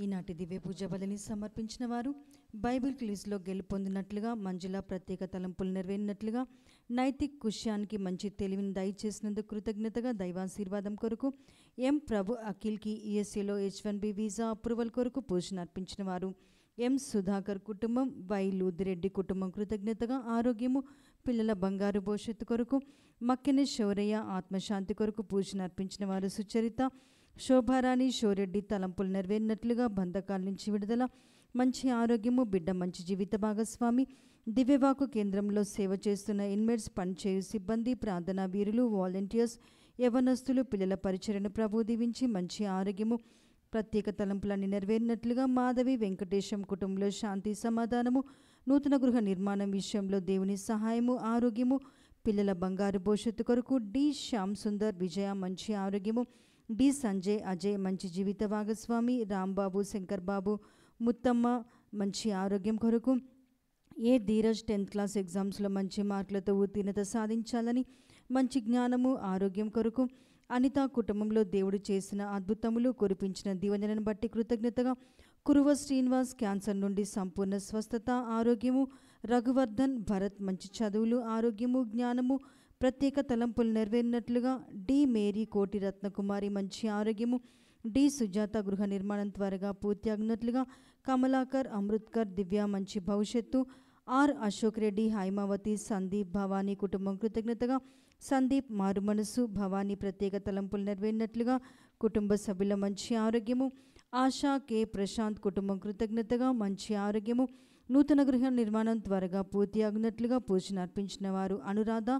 ఈనాటి దివ్య పూజ బలిని సమర్పించిన వారు బైబిల్ క్విజ్లో గెలుపొందినట్లుగా, మంజుల ప్రత్యేక తలంపులు నెరవేరినట్లుగా, నైతిక్ కుష్యానికి మంచి తెలివిని దయచేసినందుకు కృతజ్ఞతగా దైవాశీర్వాదం కొరకు ఎం ప్రభు అఖిల్కి యుఎస్ఏలో H1B వీసా అప్రూవల్ కొరకు పూజను అర్పించిన వారు ఎం సుధాకర్ కుటుంబం, వై లూదిరెడ్డి కుటుంబం కృతజ్ఞతగా ఆరోగ్యము, పిల్లల బంగారు భవిష్యత్తు కొరకు మక్కెన శౌరయ్య ఆత్మశాంతి కొరకు పూజను అర్పించిన వారు సుచరిత, శోభారాణి, షోరెడ్డి తలంపులు నెరవేరినట్లుగా, బంధకాల నుంచి విడుదల, మంచి ఆరోగ్యము, బిడ్డ మంచి జీవిత భాగస్వామి, దివ్యవాకు కేంద్రంలో సేవ చేస్తున్న ఇన్మేట్స్, పనిచేయు సిబ్బంది, ప్రార్థనా వీరులు, వాలంటీర్స్, యవనస్తులు, పిల్లల పరిచర్యను ప్రభు దీవించి మంచి ఆరోగ్యము, ప్రత్యేక తలంపులన్నీ నెరవేరినట్లుగా, మాధవి వెంకటేశం కుటుంబంలో శాంతి సమాధానము, నూతన గృహ నిర్మాణం విషయంలో దేవుని సహాయము, ఆరోగ్యము, పిల్లల బంగారు భవిష్యత్తు కొరకు డి శ్యామ్ సుందర్, విజయ మంచి ఆరోగ్యము, డి సంజయ్ అజయ్ మంచి జీవిత భాగస్వామి, రాంబాబు, శంకర్ బాబు, ముత్తమ్మ మంచి ఆరోగ్యం కొరకు, ఏ ధీరజ్ 10th క్లాస్ ఎగ్జామ్స్లో మంచి మార్కులతో ఉత్తీర్ణత సాధించాలని, మంచి జ్ఞానము, ఆరోగ్యం కొరకు, అనిత కుటుంబంలో దేవుడు చేసిన అద్భుతములు, కురిపించిన దీవెనలను బట్టి కృతజ్ఞతగా, కురువ శ్రీనివాస్ క్యాన్సర్ నుండి సంపూర్ణ స్వస్థత, ఆరోగ్యము, రఘువర్ధన్ భరత్ మంచి చదువులు, ఆరోగ్యము, జ్ఞానము, ప్రత్యేక తలంపులు నెరవేరినట్లుగా, డి మేరీ కోటి రత్నకుమారి మంచి ఆరోగ్యము, డి సుజాత గృహ నిర్మాణం త్వరగా పూర్తి అగినట్లుగా, కమలాకర్, అమృత్కర్, దివ్య మంచి భవిష్యత్తు, ఆర్ అశోక్ రెడ్డి, హైమావతి, సందీప్, భవానీ కుటుంబం కృతజ్ఞతగా, సందీప్ మారు మనసు, భవానీ ప్రత్యేక తలంపులు నెరవేరినట్లుగా, కుటుంబ సభ్యుల మంచి ఆరోగ్యము, ఆశా కె ప్రశాంత్ కుటుంబం కృతజ్ఞతగా మంచి ఆరోగ్యము, నూతన గృహ నిర్మాణం త్వరగా పూర్తి అగినట్లుగా పూజను అర్పించిన వారు అనురాధ,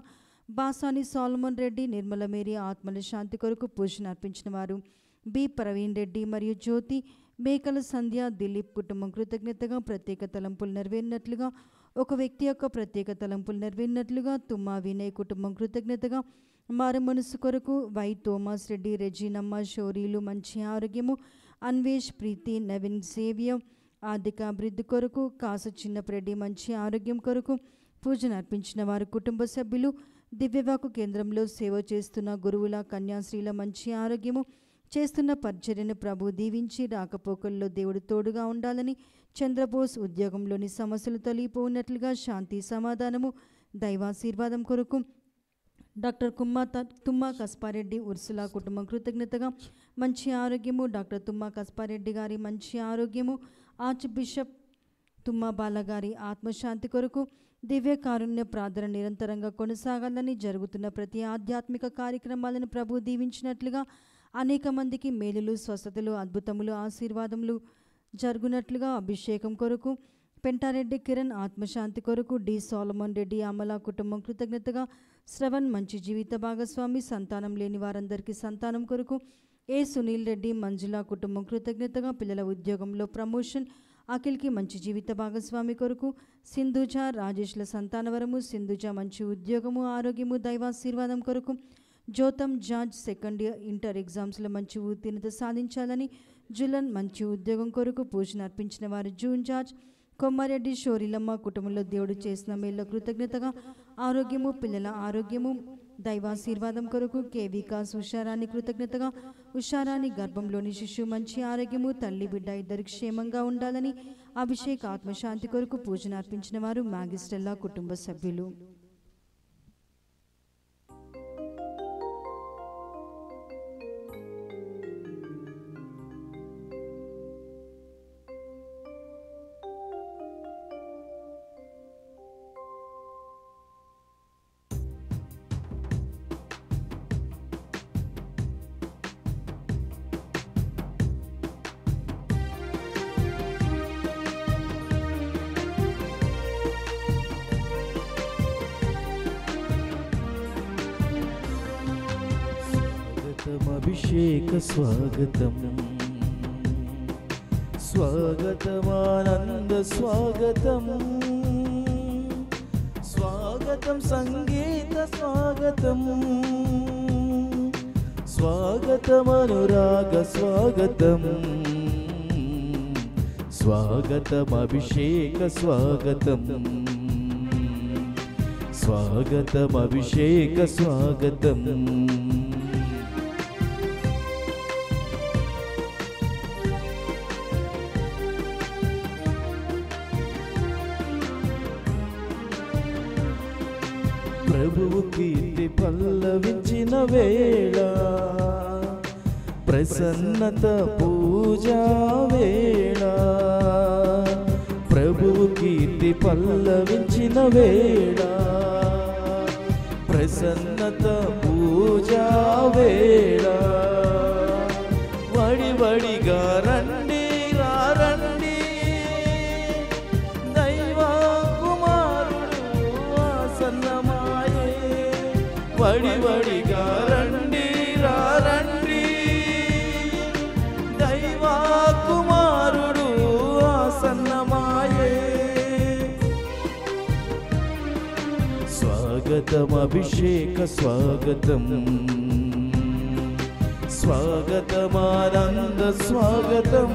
బాసాని సాల్మన్ రెడ్డి, నిర్మల మేరీ ఆత్మల శాంతి కొరకు పూజను అర్పించిన వారు బి ప్రవీణ్ రెడ్డి మరియు జ్యోతి, మేకల సంధ్య, దిలీప్ కుటుంబం కృతజ్ఞతగా ప్రత్యేక తలంపులు నెరవేరినట్లుగా, ఒక వ్యక్తి యొక్క ప్రత్యేక తలంపులు నెరవేరినట్లుగా, తుమ్మా వినయ్ కుటుంబం కృతజ్ఞతగా మారు మనసు కొరకు, వై థోమస్ రెడ్డి, రెజీనమ్మ, షోరీలు మంచి ఆరోగ్యము, అన్వేష్, ప్రీతి, నవీన్, సేవియం ఆర్థిక అభివృద్ధి కొరకు, కాసు చిన్నప్రెడ్డి మంచి ఆరోగ్యం కొరకు పూజను అర్పించిన వారు కుటుంబ సభ్యులు, దివ్యవాకు కేంద్రంలో సేవ చేస్తున్న గురువుల, కన్యాశ్రీల మంచి ఆరోగ్యము, చేస్తున్న పరిచర్యను ప్రభు దీవించి రాకపోకల్లో దేవుడు తోడుగా ఉండాలని, చంద్రబోస్ ఉద్యోగంలోని సమస్యలు తొలగిపోయినట్లుగా, శాంతి సమాధానము, దైవాశీర్వాదం కొరకు డాక్టర్ తుమ్మా కస్పారెడ్డి, ఉర్సులా కుటుంబం కృతజ్ఞతగా మంచి ఆరోగ్యము, డాక్టర్ తుమ్మా కస్పారెడ్డి గారి మంచి ఆరోగ్యము, ఆర్చ్ బిషప్ తుమ్మా బాలగారి ఆత్మశాంతి కొరకు దివ్య కారుణ్య ప్రార్థన నిరంతరంగా కొనసాగాలని, జరుగుతున్న ప్రతి ఆధ్యాత్మిక కార్యక్రమాలను ప్రభు దీవించినట్లుగా, అనేక మందికి మేలులు, స్వస్థతలు, అద్భుతములు, ఆశీర్వాదములు జరుగునట్లుగా, అభిషేకం కొరకు పెంటారెడ్డి కిరణ్ ఆత్మశాంతి కొరకు, డి సోలమన్ రెడ్డి, అమల కుటుంబం కృతజ్ఞతగా, శ్రవణ్ మంచి జీవిత భాగస్వామి, సంతానం లేని వారందరికీ సంతానం కొరకు, ఏ సునీల్ రెడ్డి, మంజుల కుటుంబం కృతజ్ఞతగా, పిల్లల ఉద్యోగంలో ప్రమోషన్, అఖిల్కి మంచి జీవిత భాగస్వామి కొరకు, సింధుజ, రాజేష్ల సంతానవరము, సింధుజ మంచి ఉద్యోగము, ఆరోగ్యము, దైవాశీర్వాదం కొరకు, జ్యోతం జార్జ్ సెకండ్ ఇయర్ ఇంటర్ ఎగ్జామ్స్లో మంచి ఉత్తీర్ణత సాధించాలని, జులన్ మంచి ఉద్యోగం కొరకు పూజను అర్పించిన వారు జూన్ జార్జ్, కొమ్మారెడ్డి, షోరిలమ్మ కుటుంబంలో దేవుడు చేసిన మేళ్ళ కృతజ్ఞతగా, ఆరోగ్యము, పిల్లల ఆరోగ్యము, దైవాశీర్వాదం కొరకు కె వికాస్, ఉషారాణి కృతజ్ఞతగా, ఉషారాణి గర్భంలోని శిశువు మంచి ఆరోగ్యము, తల్లి బిడ్డ ఇద్దరు క్షేమంగా ఉండాలని, అభిషేక్ ఆత్మశాంతి కొరకు పూజను అర్పించిన వారు మ్యాగిస్టెల్లా కుటుంబ సభ్యులు. అభిషేక స్వాగతం, స్వాగతమానంద స్వాగతం, స్వాగతం సంగీత స్వాగతం, స్వాగతం అనురాగ స్వాగతం, స్వాగతం అభిషేక స్వాగతం, స్వాగతం అభిషేక స్వాగతం. కీర్తి పల్లవించిన వేళ, ప్రసన్నత పూజా వేళ, ప్రభువు కీర్తి పల్లవించిన వేళ, ప్రసన్నత పూజా వేళ. వడి వడిగా రండి రండి, దైవ కుమారుడు ఆసన్నమాయే. వడి వడిగా రండి రండి, దైవ కుమారుడు ఆసన్నమాయే. స్వాగతం అభిషేక స్వాగతం, స్వాగతమానంద స్వాగతం,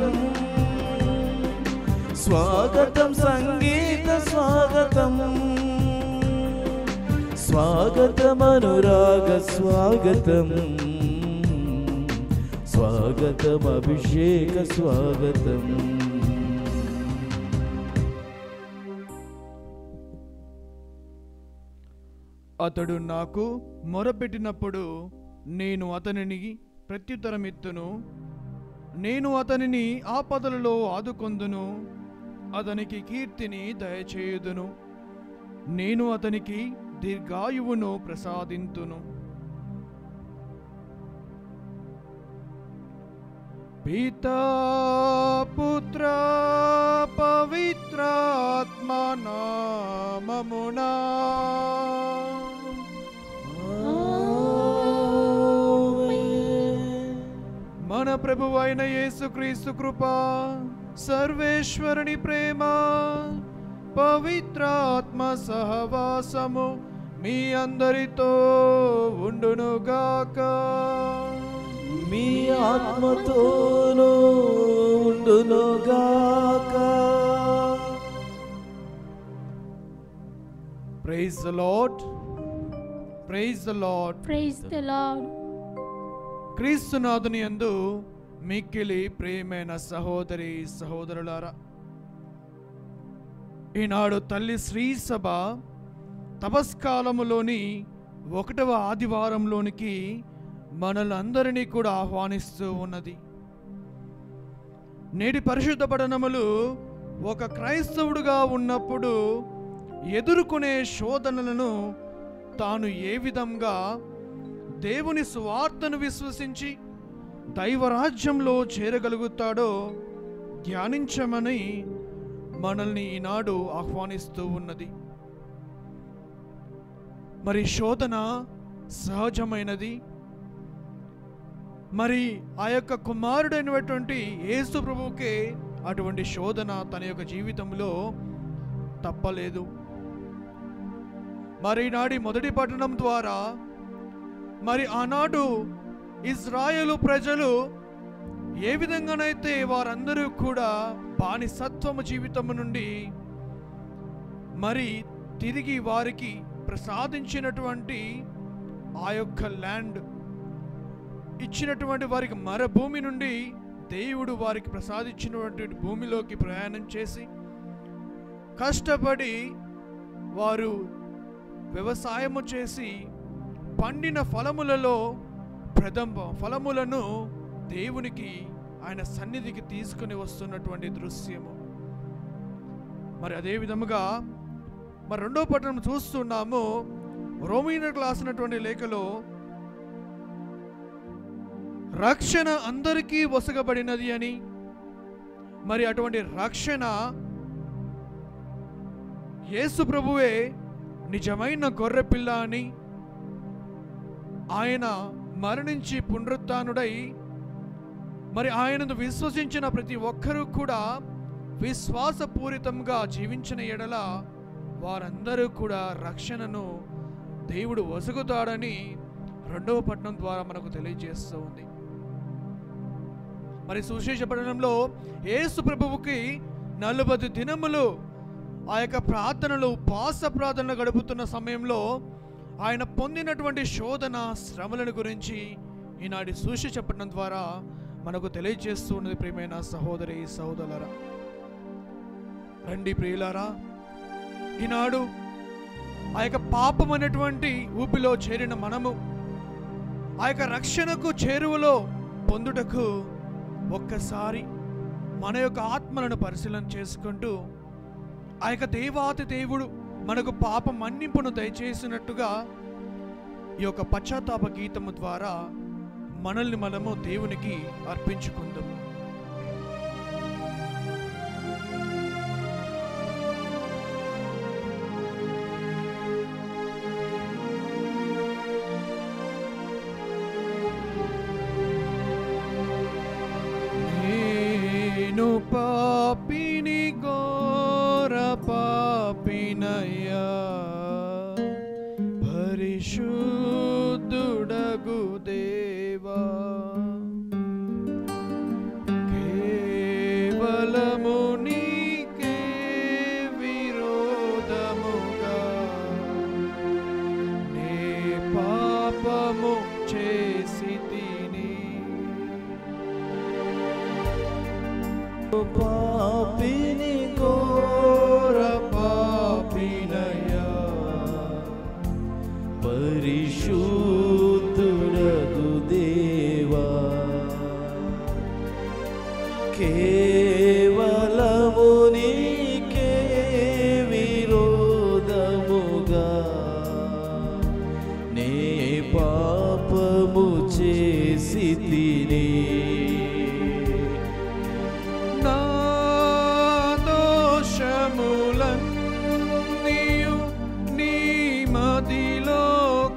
స్వాగతం సంగీత స్వాగతం, స్వాగతమనురాగ స్వాగతం, స్వాగతం అభిషేక స్వాగతం. అతడు నాకు మొరపెట్టినప్పుడు నేను అతనిని ప్రత్యుత్తరమిత్తును. నేను అతనిని ఆపదలలో ఆదుకొందును, అతనికి కీర్తిని దయచేయుదును. నేను అతనికి దీర్ఘాయువును ప్రసాదింతును. పితా పుత్ర పవిత్రాత్మ నామమునా మన ప్రభువు అయిన యేసుక్రీస్తు కృప, సర్వేశ్వరుని ప్రేమ, పవిత్రాత్మ సహవాసము మీ అందరితో ఉండునుగాక. మీ ఆత్మతోనూ ఉండునుగాక. Praise the lord, praise the lord, praise the lord. క్రీస్తునాథుని యందు మిక్కిలి ప్రియమైన సహోదరి సహోదరులారా, ఈనాడు తల్లి శ్రీ సభ తపస్కాలములోని 1వ ఆదివారంలోనికి మనలందరినీ కూడా ఆహ్వానిస్తూ ఉన్నది. నేటి పరిశుద్ధ పఠనములు ఒక క్రైస్తవుడుగా ఉన్నప్పుడు ఎదుర్కొనే శోధనలను తాను ఏ విధంగా దేవుని సువార్తను విశ్వసించి దైవరాజ్యంలో చేరగలుగుతాడో ధ్యానించమని మనల్ని ఈనాడు ఆహ్వానిస్తూ ఉన్నది. మరి శోధన సహజమైనది. మరి ఆ యొక్క కుమారుడైనటువంటి యేసు ప్రభువుకే అటువంటి శోధన తన యొక్క జీవితంలో తప్పలేదు. మరి నాటి మొదటి పట్టణం ద్వారా మరి ఆనాడు ఇజ్రాయేలు ప్రజలు ఏ విధంగానైతే వారందరూ కూడా బానిసత్వము జీవితము నుండి మరి తిరిగి వారికి ప్రసాదించినటువంటి ఆ యొక్క ల్యాండ్ ఇచ్చినటువంటి వారికి మరుభూమి నుండి దేవుడు వారికి ప్రసాదించినటువంటి భూమిలోకి ప్రయాణం చేసి కష్టపడి వారు వ్యవసాయము చేసి పండిన ఫలములలో ప్రథమ ఫలములను దేవునికి ఆయన సన్నిధికి తీసుకుని వస్తున్నటువంటి దృశ్యము. మరి అదే విధముగా మరి 2వ పట్టణం చూస్తున్నాము. రోమీయులకు రాసినటువంటి లేఖలో రక్షణ అందరికీ వసగబడినది అని, మరి అటువంటి రక్షణ యేసు ప్రభువే నిజమైన గొర్రెపిల్ల అని, ఆయన మరణించి పునరుత్థానుడై మరి ఆయనను విశ్వసించిన ప్రతి ఒక్కరూ కూడా విశ్వాసపూరితంగా జీవించిన ఎడల వారందరూ కూడా రక్షణను దేవుడు వసగుతాడని 2వ పట్టణం ద్వారా మనకు తెలియజేస్తూ ఉంది. మరి సువిశేష పట్టణంలో యేసు ప్రభువుకి 40 దినములు ఆ యొక్క ప్రార్థనలు ఉపవాస ప్రార్థనలు గడుపుతున్న సమయంలో ఆయన పొందినటువంటి శోధన శ్రమలను గురించి ఈనాటి సువిశేష పట్టణం ద్వారా మనకు తెలియజేస్తూ ఉన్నది. ప్రియమైన సహోదరి సహోదరులారా, రండి ప్రియులారా, ఈనాడు ఆ యొక్క పాపం అనేటువంటి ఊపిలో చేరిన మనము ఆ యొక్క రక్షణకు చేరువలో పొందుటకు ఒక్కసారి మన యొక్క ఆత్మలను పరిశీలన చేసుకుంటూ ఆ యొక్క దేవాతి దేవుడు మనకు పాప మన్నింపును దయచేసినట్టుగా ఈ యొక్క పశ్చాత్తాప గీతము ద్వారా మనల్ని మనము దేవునికి అర్పించుకుందాము. నేను పాపిని ఘోర పాపినయ్యా, పరిశుద్ధుడగు దేవా, కేవలము నీకే విరోధముగా నే పాపము చేసి తిని. పాపిని ఘోర పాపినయ్యా, పరిశుద్ధుడగు దేవా, కేవలము నీకే విరోధముగా నే పాపము చేసి తిని. నా దోషములన్నీయు నీ మదిలో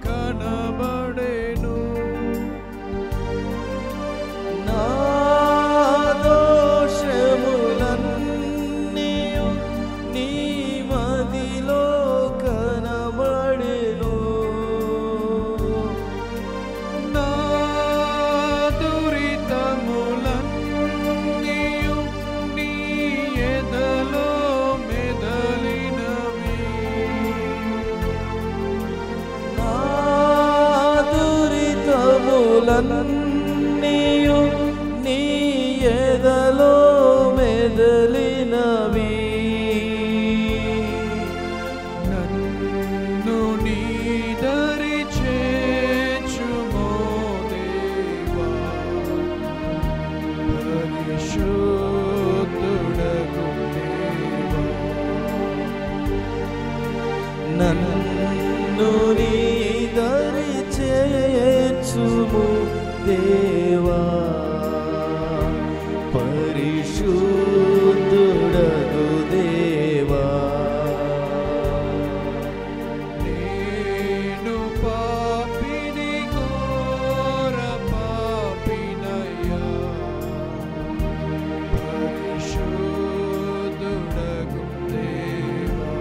కనబడెను. నా దోషములన్నీయు నీ మదిలో కనబడెను. నా దురితములన్నీయు నీ ఎదలో మెదలినవి. నా దురితములన్నీయు నీ ఎదలో మెదలినవి. నన్ను నీ దరి చేర్చుమో దేవా, పరిశుద్ధుడగు దేవా. నన్ను నీ దరి చేర్చుము దేవా, పరిశుద్ధుడగు దేవా. నేను పాపిని ఘోర పాపినయ్యా, పరిశుద్ధుడగు దేవా.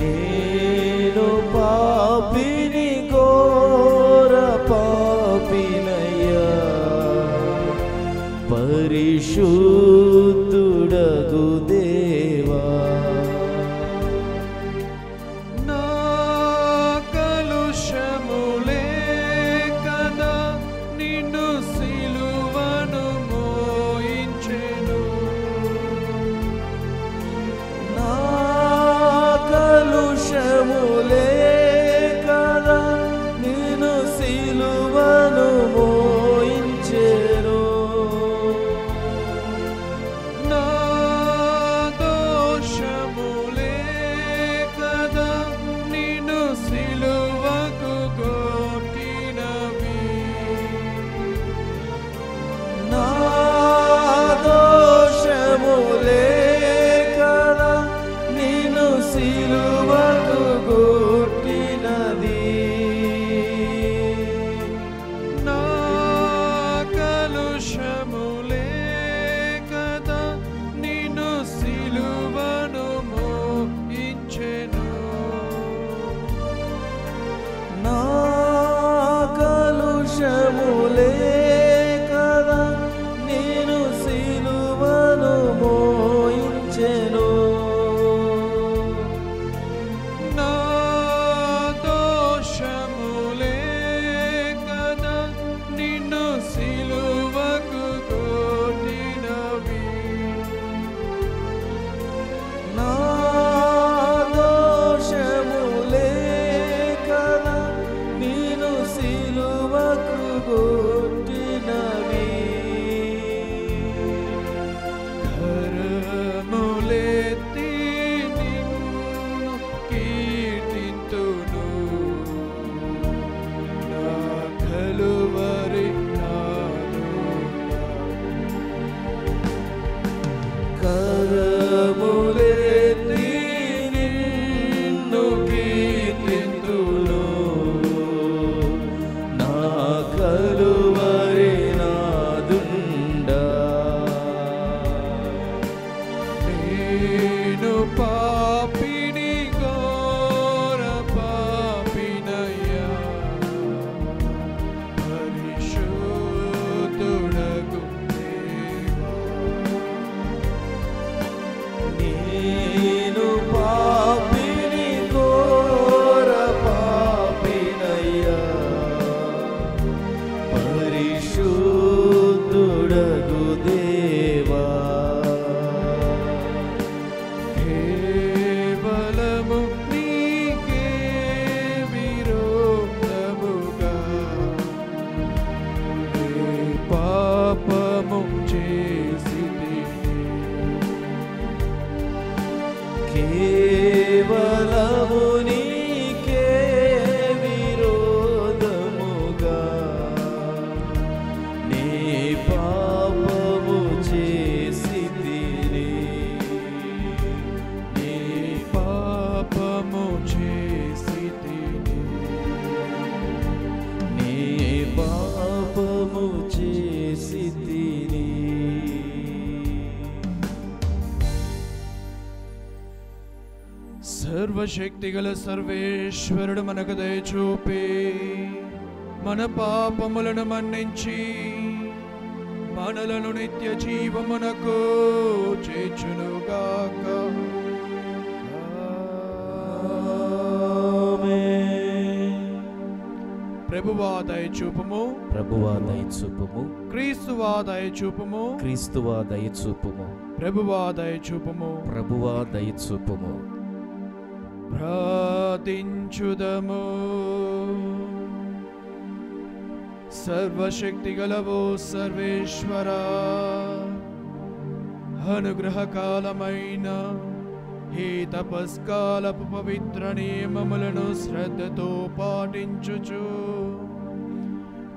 నేను పాపిని ఘోర పాపినయ్యా, పరిశుద్ధుడగు దేవా. నా కలుషములే కదా నిన్ను సిలువను మోయించెను. నా కలుషములే కదా నిన్ను సిలువను మోయించెను. నా దోషములే కదా నిన్ను సిలువకు కొట్టినవి. నా దోషములే కదా నిన్ను సిలువకు కొట్టినది. నా కలుషములే కదా నిన్ను సిలువను మోయించెను. నా కలుషములే కదా నేను సిలువను మోయించెను. పాపము చేసితిని. కేవలము నీకే విరోధముగా నీ పాపము చేసితిని. నీ పాపము చేసితిని. నీ పాపము చేసితిని. సర్వశక్తిగల సర్వేశ్వరుడు మనకు దయచూపి మన పాపములను మన్నించి మనలను నిత్య జీవమునకు చేర్చునుగాక. ప్రభువా దయచూపుము, ప్రభువా దయచూపుము, క్రీస్తువా దయచూపుము, క్రీస్తువా దయచూపుము, ప్రభువా దయచూపుము. ప్రభువా దయచూపుము. ప్రార్థించుదము. సర్వశక్తిగలవో సర్వేశ్వరా, అనుగ్రహకాలమైన ఈ తపస్కాలపు పవిత్ర నియమములను శ్రద్ధతో పాటించుచు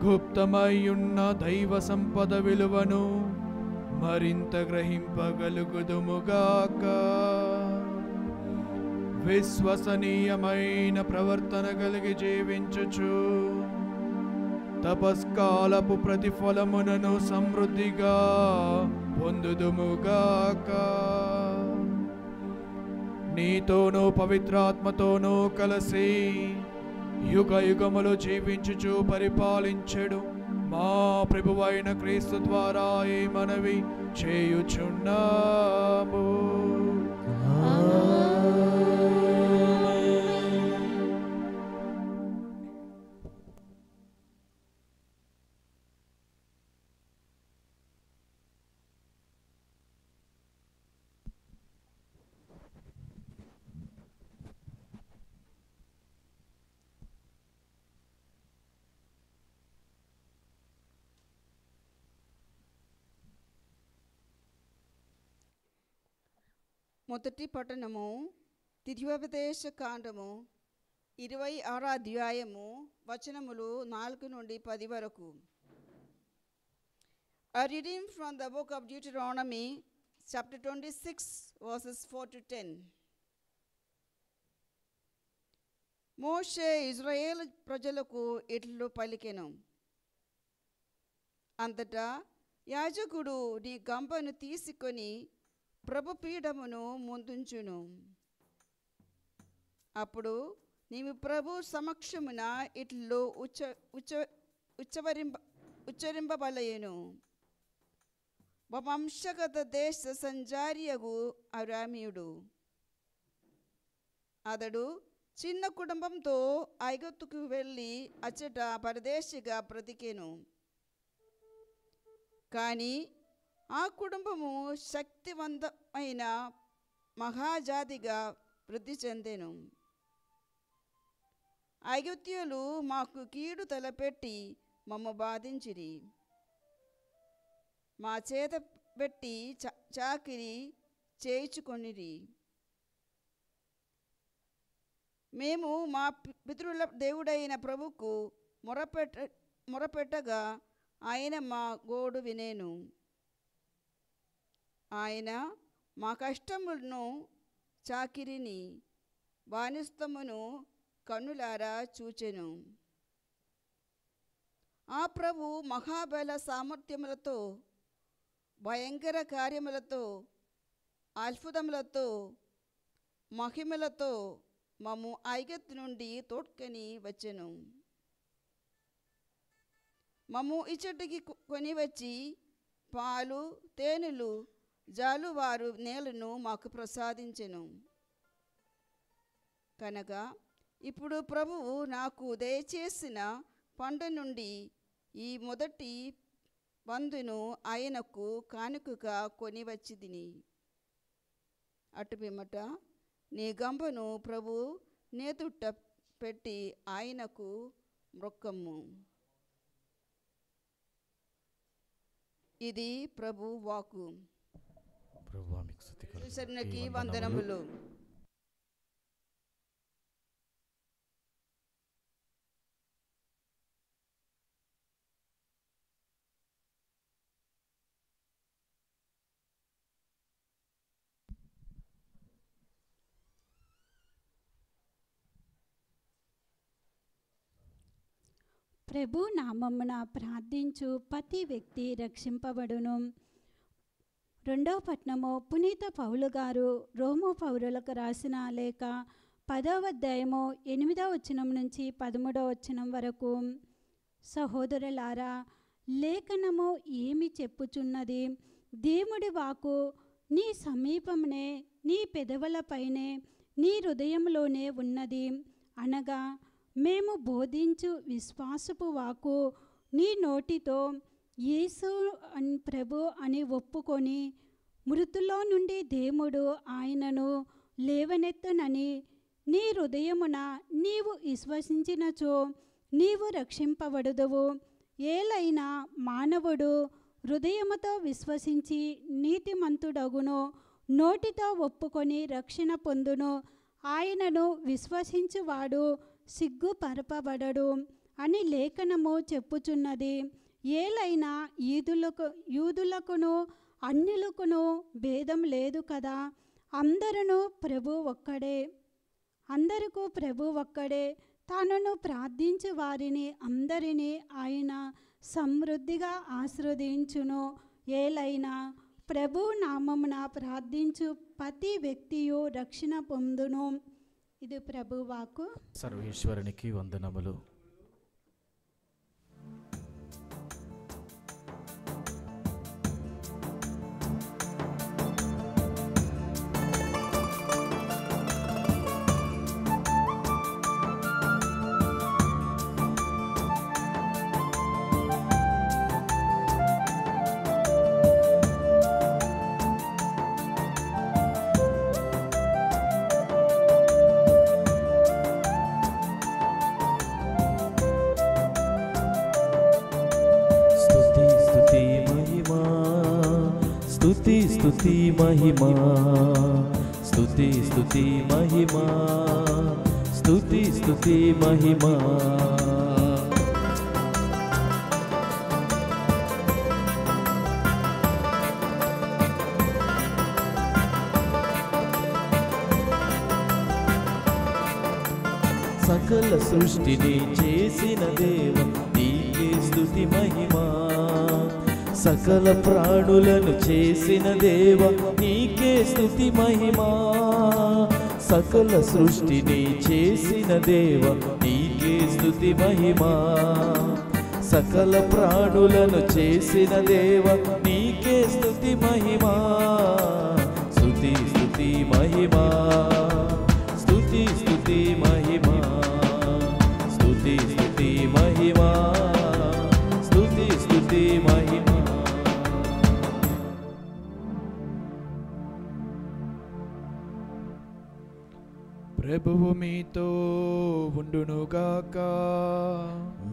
గుప్తమయ్యున్న దైవ సంపద విలువను మరింత గ్రహింపగలుగుదుముగాక. విశ్వసనీయమైన ప్రవర్తన కలిగి జీవించుచు తపస్కాలపు ప్రతిఫలములను సమృద్ధిగా పొందుదుముగాక. నీతోనూ పవిత్రాత్మతోనూ కలిసి యుగ యుగములు జీవించుచు పరిపాలించెడు మా ప్రభువైన క్రీస్తు ద్వారా ఈ మనవి చేయుచున్నాము. మొదటి పట్టణము ద్వితీయోపదేశ కాండము 26వ అధ్యాయము వచనములు 4 నుండి 10 వరకు. A reading from the book of Deuteronomy, chapter 26, verses 4 to 10. మోషే ఇజ్రాయేలు ప్రజలకు ఇట్లు పలికెను. అంతటా యాజకుడు నీ గంపను తీసుకొని ప్రభు పీఠమును ముందుంచును. నీవు ప్రభు సమక్షమున ఇట్లు ఉచ్చరింపబలయును. వంశగత దేశ సంచారియగు అరామీయుడు అతడు చిన్న కుటుంబంతో ఐగుప్తుకు వెళ్ళి అచ్చట పరదేశిగా బ్రతికెను. కానీ ఆ కుటుంబము శక్తివంతమైన మహాజాతిగా వృద్ధి చెందెను. ఐగుప్తీయులు మాకు కీడు తలపెట్టి మమ్ము బాధించిరి. మా చేత పెట్టి చాకిరి చేయించుకొనిరి. మేము మా పితరుల దేవుడైన ప్రభుకు మొరపెట్టగా ఆయన మా గోడు వినేను. ఆయన మా కష్టములను చాకిరిని బానిస్తమును కన్నులారా చూచెను. ఆ ప్రభు మహాబల సామర్థ్యములతో భయంకర కార్యములతో అద్భుతములతో మహిమలతో మమ్ము ఐగుప్తు నుండి తోడ్కొని వచ్చెను. మమ్ము ఇచ్చటికి కొని వచ్చి పాలు తేనెలు జాలువారు నేలను మాకు ప్రసాదించెను. కనుక ఇప్పుడు ప్రభువు నాకు దయచేసిన పంట నుండి ఈ మొదటి వంతును ఆయనకు కానుకగా కొని వచ్చిదిని. అటు పిమ్మట నీ గంపను ప్రభు నేతుట్ట పెట్టి ఆయనకు మ్రొక్కము. ఇది ప్రభు వాక్కు. ప్రభువా మీకు స్తుతి కలుగును. శరణునికి ఈ వందనములు. ప్రభు నామమున ప్రార్థించు ప్రతి వ్యక్తి రక్షింపబడును. 2వ పట్నము పునీత పౌలు గారు రోము పౌరులకు రాసిన లేఖ 10వ అధ్యాయము 8వ వచనం నుంచి 13వ వచనం వరకు. సహోదరులారా, లేఖనము ఏమి చెప్పుచున్నది? దేవుడి వాక్కు నీ సమీపమునే, నీ పెదవులపైనే, నీ హృదయంలోనే ఉన్నది. అనగా మేము బోధించు విశ్వాసపు వాక్కు నీ నోటితో యేసు ప్రభు అని ఒప్పుకొని మృతుల్లో నుండి దేవుడు ఆయనను లేవనెత్తనని నీ హృదయమున నీవు విశ్వసించినచో నీవు రక్షింపబడుదువు. ఏలైనా మానవుడు హృదయముతో విశ్వసించి నీతిమంతుడగును, నోటితో ఒప్పుకొని రక్షణ పొందును. ఆయనను విశ్వసించువాడు సిగ్గుపరపబడడు అని లేఖనము చెప్పుచున్నది. ఏలైనా యూదులకును అన్యులకును భేదం లేదు కదా. అందరూ ప్రభు ఒక్కడే. తనను ప్రార్థించు వారిని అందరినీ ఆయన సమృద్ధిగా ఆశీర్వదించును. ఏలైనా ప్రభు నామమున ప్రార్థించు ప్రతి వ్యక్తియు రక్షణ పొందును. ఇది ప్రభు వాక్కు. సర్వేశ్వరునికి వందనములు. స్తుతి మహిమా, స్తుతి స్తుతి మహిమా, స్తుతి స్తుతి మహిమా. సకల సృష్టిని చేసిన దేవ నీకే స్తుతి మహిమా. సకల ప్రాణులను చేసిన దేవ నీకే స్తుతి మహిమా. సకల సృష్టిని చేసిన దేవ నీకే స్తుతి మహిమా. సకల ప్రాణులను చేసిన దేవ నీకే స్తుతి మహిమా. స్తుతి స్తుతి మహిమా, స్తుతి స్తుతి మహిమా, స్తుతి స్తుతి మహిమా, స్తుతి స్తుతి మహిమా. ప్రభువు మీతో ఉండునుగాక,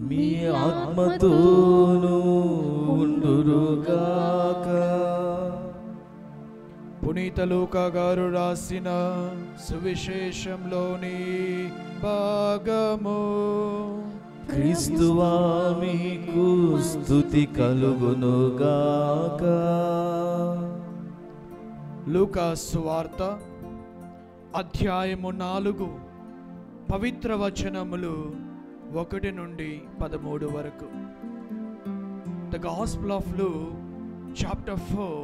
మీ ఆత్మతోనూ ఉండునుగాక. పునీత లూకా గారు రాసిన సువిశేషంలోని భాగము. క్రీస్తువా మీకు స్తుతి కలుగునుగాక. లూకా సువార్త అధ్యాయము 4 పవిత్ర వచనములు 1 నుండి 13 వరకు. The Gospel of Luke, chapter 4,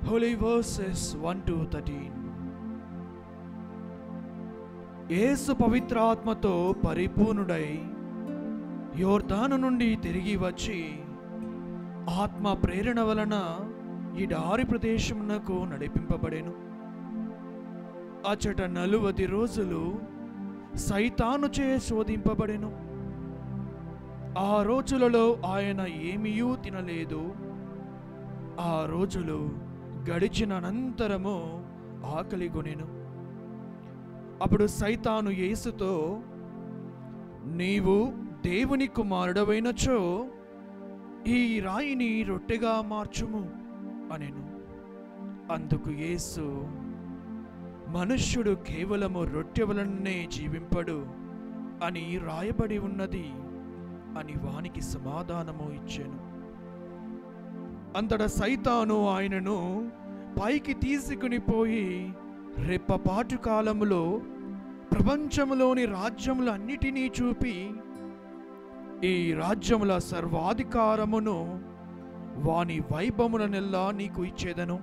holy verses 1 to 13. యేసు పవిత్రాత్మతో పరిపూర్ణుడై యోర్దాను నుండి తిరిగి వచ్చి ఆత్మ ప్రేరణ వలన ఎడారి ప్రదేశమునకు నడిపింపబడెను. అచట 40 రోజులు సైతానుచే శోధింపబడెను. ఆ రోజులలో ఆయన ఏమీయూ తినలేదు. ఆ రోజులు గడిచిన అనంతరము ఆకలిగొనెను. అప్పుడు సైతాను యేసుతో, నీవు దేవుని కుమారుడవైనచో ఈ రాయిని రొట్టెగా మార్చుము అనెను. అందుకు యేసు, మనుష్యుడు కేవలము రొట్టె వలననే జీవింపడు అని రాయబడి ఉన్నది అని వానికి సమాధానము ఇచ్చెను. అంతటా సైతాను ఆయనను పైకి తీసుకుని పోయి రెప్పపాటు కాలములో ప్రపంచములోని రాజ్యములు అన్నిటినీ చూపి, ఈ రాజ్యముల సర్వాధికారమును వాని వైభవములనెల్లా నీకు ఇచ్చేదను.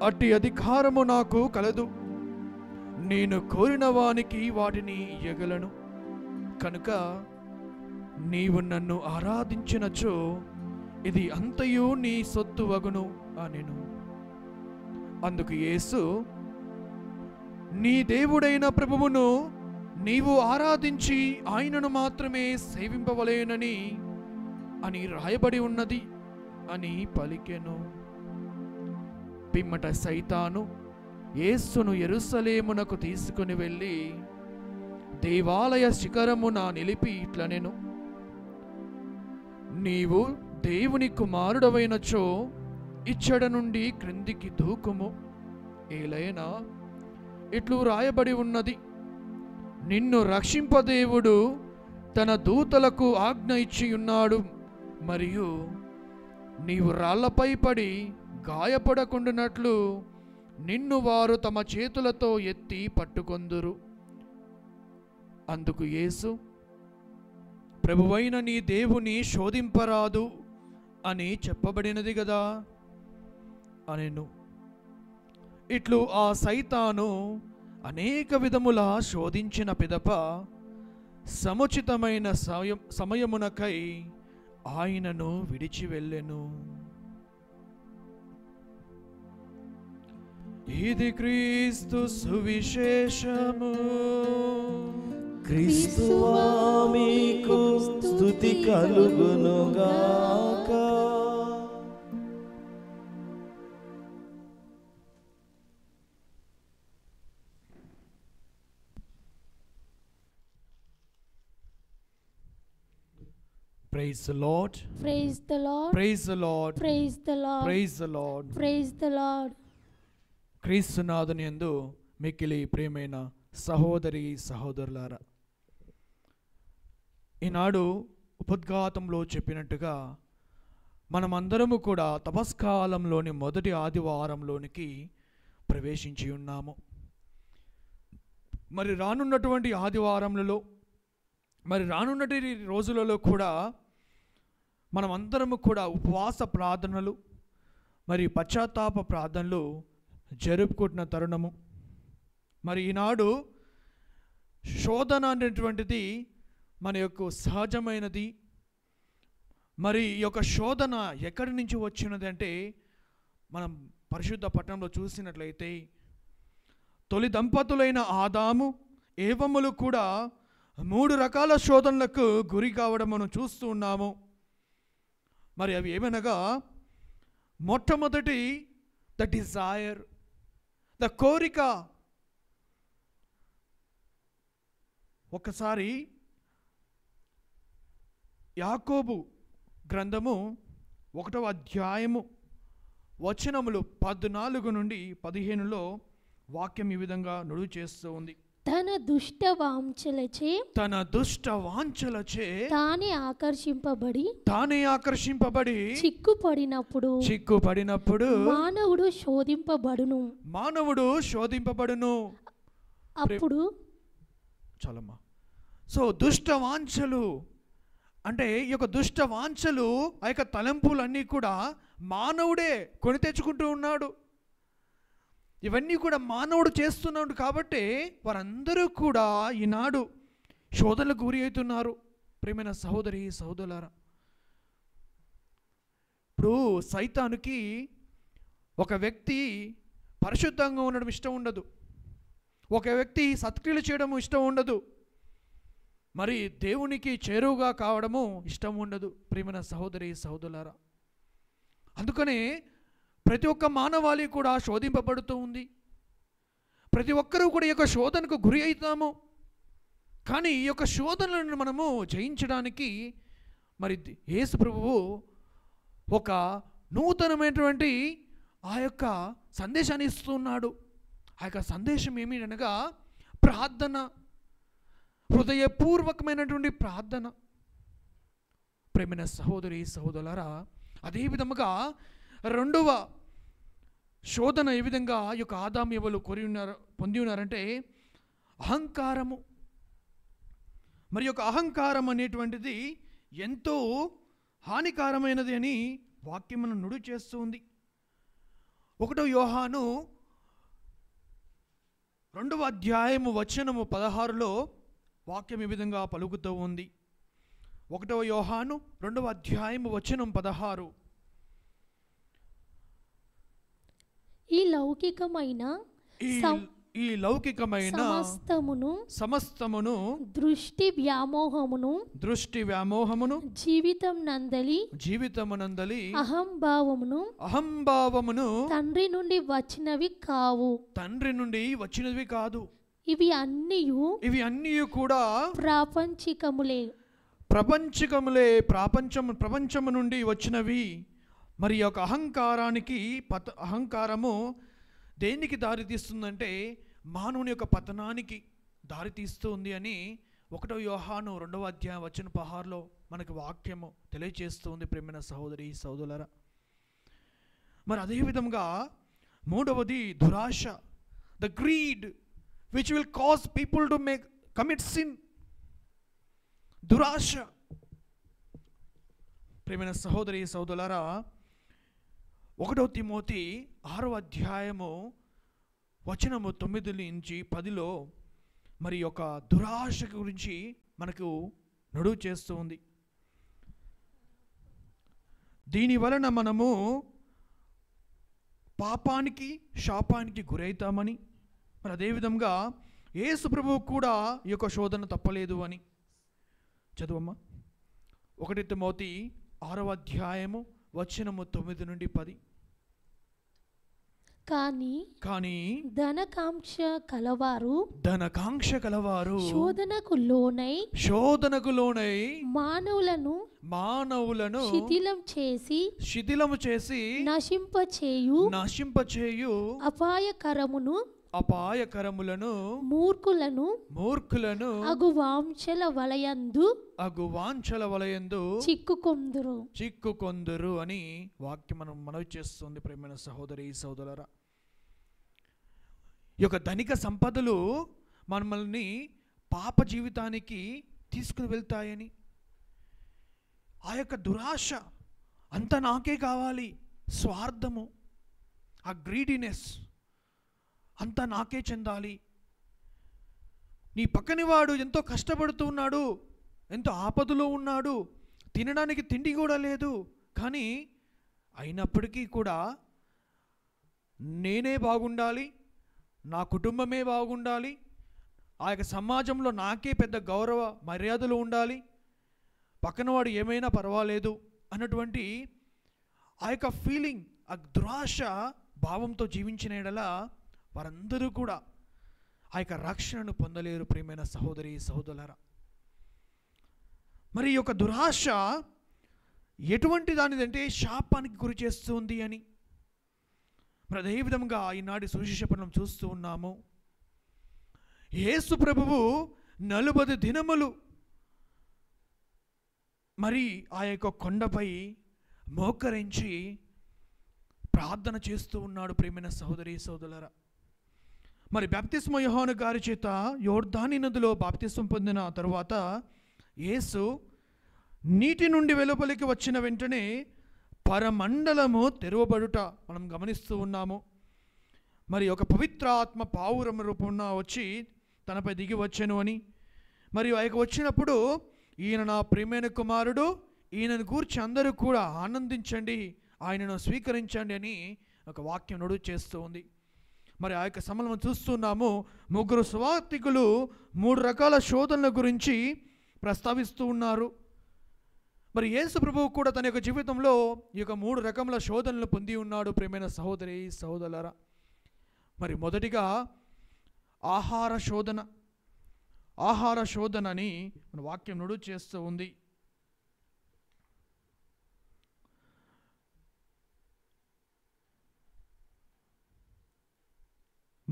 అట్టి అధికారము నాకు కలదు. నేను కోరిన వానికి వాటిని ఇయ్యగలను. కనుక నీవు నన్ను ఆరాధించినచో ఇది అంతయు నీ సొత్తు వగును అనెను. అందుకు యేసు, నీ దేవుడైన ప్రభువును నీవు ఆరాధించి ఆయనను మాత్రమే సేవింపవలేనని అని రాయబడి ఉన్నది అని పలికెను. పిమ్మట సైతాను యేసును యెరూషలేమునకు తీసుకుని వెళ్ళి దేవాలయ శిఖరమున నిలిపి ఇట్లనెను, నీవు దేవుని కుమారుడవైనచో ఇచ్చట నుండి క్రిందికి దూకుము. ఏలైనా ఇట్లు రాయబడి ఉన్నది, నిన్ను రక్షింపదేవుడు తన దూతలకు ఆజ్ఞ ఇచ్చి ఉన్నాడు, మరియు నీవు రాళ్లపై పడి గాయపడకుండానట్లు నిన్ను వారు తమ చేతులతో ఎత్తి పట్టుకొందురు. అందుకు యేసు, ప్రభువైన నీ దేవుని శోధింపరాదు అని చెప్పబడినది గదా అనెను. ఇట్లు ఆ సైతాను అనేక విధముల శోధించిన పిదప సముచితమైన సమయమునకై ఆయనను విడిచి వెళ్ళెను. ఇది క్రీస్తు సువిశేషము. క్రీస్తువా మీకు స్తుతి కలుగునుగాక. Praise the Lord. Praise the Lord. Praise the Lord. Praise the Lord. Praise the Lord. Praise the Lord. క్రీస్తునాథుని యందు మిక్కిలి ప్రియమైన సహోదరి సహోదరులారా, ఈనాడు ఉపద్ఘాతంలో చెప్పినట్టుగా మనమందరము కూడా తపస్కాలంలోని మొదటి ఆదివారంలోనికి ప్రవేశించి ఉన్నాము. మరి రానున్నటువంటి ఆదివారములలో, మరి రానున్నటి రోజులలో కూడా మనమందరము కూడా ఉపవాస ప్రార్థనలు మరి పశ్చాత్తాప ప్రార్థనలు జరుపుకుంటున్న తరుణము. మరి ఈనాడు శోధన అనేటువంటిది మన యొక్క సహజమైనది. మరి ఈ యొక్క శోధన ఎక్కడి నుంచి వచ్చినది అంటే, మనం పరిశుద్ధ పట్టణంలో చూసినట్లయితే తొలి దంపతులైన ఆదాము ఏవములు కూడా 3 రకాల శోధనలకు గురి కావడం మనం చూస్తూ ఉన్నాము. మరి అవి ఏమనగా, మొట్టమొదటి ద డిజైర్, ద కోరిక. ఒకసారి యాకోబు గ్రంథము 1వ అధ్యాయము వచనములు 14 నుండి 15లో వాక్యం ఈ విధంగా నుడుగు చేస్తూ ఉంది. తన దుష్ట వాంఛలచే తానే ఆకర్షింపబడి చిక్కుపడినప్పుడు మానవుడు శోధింపబడును. అప్పుడు చాలమ్మా. సో దుష్ట వాంఛలు అంటే, ఈ యొక్క దుష్ట వాంఛలు, ఆ యొక్క తలంపులన్నీ కూడా మానవుడే కొని తెచ్చుకుంటూ ఉన్నాడు. ఇవన్నీ కూడా మానవుడు చేస్తున్నాడు. కాబట్టి వారందరూ కూడా ఈనాడు శోధనలకు గురి అవుతున్నారు. ప్రియమైన సహోదరి సహోదరులారా, ఇప్పుడు సైతానుకి ఒక వ్యక్తి పరిశుద్ధంగా ఉండడం ఇష్టం ఉండదు, ఒక వ్యక్తి సత్క్రియలు చేయడం ఇష్టం ఉండదు, మరి దేవునికి చేరువుగా కావడము ఇష్టం ఉండదు. ప్రియమైన సహోదరి సహోదరులారా, అందుకనే ప్రతి ఒక్క మానవాళి కూడా శోధింపబడుతూ ఉంది. ప్రతి ఒక్కరూ కూడా ఈ యొక్క శోధనకు గురి అవుతాము. కానీ ఈ యొక్క శోధనలను మనము జయించడానికి మరి యేసు ప్రభువు ఒక నూతనమైనటువంటి ఆ యొక్క సందేశాన్ని ఇస్తున్నాడు. ఆ యొక్క సందేశం ఏమిటనగా ప్రార్థన, హృదయపూర్వకమైనటువంటి ప్రార్థన. ప్రేమైన సహోదరి సహోదరులారా, అదే విధముగా రెండవ శోధన ఏ విధంగా ఈ యొక్క ఆదాము ఎవరు పొంది ఉన్నారంటే అహంకారము. మరి యొక్క అహంకారం అనేటువంటిది ఎంతో హానికరమైనది అని వాక్యం మనం నుడి చేస్తుంది. 1 యోహాను 2వ అధ్యాయము వచనము 16లో వాక్యం ఈ విధంగా పలుకుతూ ఉంది. 1 యోహాను 2వ అధ్యాయము వచనం 16. ఈ లౌకికమైన సమస్తమును దృష్టి వ్యామోహమును జీవితమునందలి అహంభావమును తండ్రి నుండి వచ్చినవి కాదు. ఇవి అన్నీ కూడా ప్రపంచము నుండి వచ్చినవి. మరి యొక్క అహంకారము దేనికి దారితీస్తుందంటే మానవుని యొక్క పతనానికి దారితీస్తుంది అని 1 యోహాను 2వ అధ్యాయం వచనం 16లో మనకి వాక్యము తెలియజేస్తుంది. ప్రేమైన సహోదరి సహోదరులారా, మరి అదేవిధంగా మూడవది దురాశ, the greed which will cause people to commit sin. దురాశ. ప్రేమైన సహోదరి సహోదరులారా, 1 తిమోతి 6వ అధ్యాయము వచనము 9 నుంచి 10లో మరి యొక్క దురాశ గురించి మనకు నడువు చేస్తూ ఉంది. దీని వలన మనము పాపానికి శాపానికి గురవుతామని, మరి అదేవిధంగా యేసు ప్రభువు కూడా ఈ యొక్క శోధన తప్పలేదు అని. చదువమ్మా. 1 తిమోతి 6వ అధ్యాయము వచనము 9 నుండి 10. కానీ ధనకాంక్ష కలవారు శోధనకు లోనై మానవులను శిథిలము చేసి నశింపచేయు అపాయకరములను మూర్ఖులను అగువాంఛల వలయందు చిక్కుకొందురు అని వాక్యం మనం మనవి చేస్తుంది. ప్రేమైన సహోదరి సహోదరులారా, ఈ యొక్క ధనిక సంపదలు మనల్ని పాప జీవితానికి తీసుకుని వెళ్తాయని, ఆ యొక్క దురాశ, అంతా నాకే కావాలి, స్వార్థము, ఆ గ్రీడీనెస్, అంతా నాకే చెందాలి. నీ పక్కని వాడు ఎంతో కష్టపడుతూ ఉన్నాడు, ఎంతో ఆపదలో ఉన్నాడు, తినడానికి తిండి కూడా లేదు, కానీ అయినప్పటికీ కూడా నేనే బాగుండాలి, నా కుటుంబమే బాగుండాలి, ఆ యొక్క సమాజంలో నాకే పెద్ద గౌరవ మర్యాదలు ఉండాలి, పక్కనవాడు ఏమైనా పర్వాలేదు అన్నటువంటి ఆ యొక్క ఫీలింగ్, ఆ దురాశ భావంతో జీవించిన యెడల వారందరూ కూడా ఆ యొక్క రక్షణను పొందలేరు. ప్రియమైన సహోదరి సహోదరులారా, మరి ఈ యొక్క దురాశ ఎటువంటి దానిదంటే శాపానికి గురి చేస్తుంది అని. మరి అదేవిధంగా ఈనాటి సువిశేష పఠనం చూస్తూ ఉన్నాము. యేసు ప్రభువు 40 దినములు మరి ఆ యొక్క కొండపై మోకరించి ప్రార్థన చేస్తూ ఉన్నాడు. ప్రియమైన సహోదరి సహోదరులారా, మరి బాప్తిస్మ యోహాను గారి చేత యోర్దాను నదిలో బాప్తిస్మం పొందిన తరువాత యేసు నీటి నుండి వెలుపలికి వచ్చిన వెంటనే పరమండలము తెరవబడుట మనం గమనిస్తూ ఉన్నాము. మరి ఒక పవిత్ర ఆత్మ పావురం రూపంన వచ్చి తనపై దిగి వచ్చెను అని, మరియు ఆయన వచ్చినప్పుడు ఈయన నా ప్రియమైన కుమారుడు, ఈయనను గూర్చి అందరూ కూడా ఆనందించండి, ఆయనను స్వీకరించండి అని ఒక వాక్యం నడువు చేస్తూ ఉంది. మరి ఆ యొక్క సమయంలో చూస్తున్నాము, 3 సువార్తికులు 3 రకాల శోధనల గురించి ప్రస్తావిస్తూ ఉన్నారు. మరి యేసు ప్రభువు కూడా తన యొక్క జీవితంలో ఈ యొక్క 3 రకముల శోధనలు పొంది ఉన్నాడు. ప్రియమైన సహోదరి సహోదరులారా, మరి మొదటిగా ఆహార శోధన అని మన వాక్యం నడువు చేస్తూ ఉంది.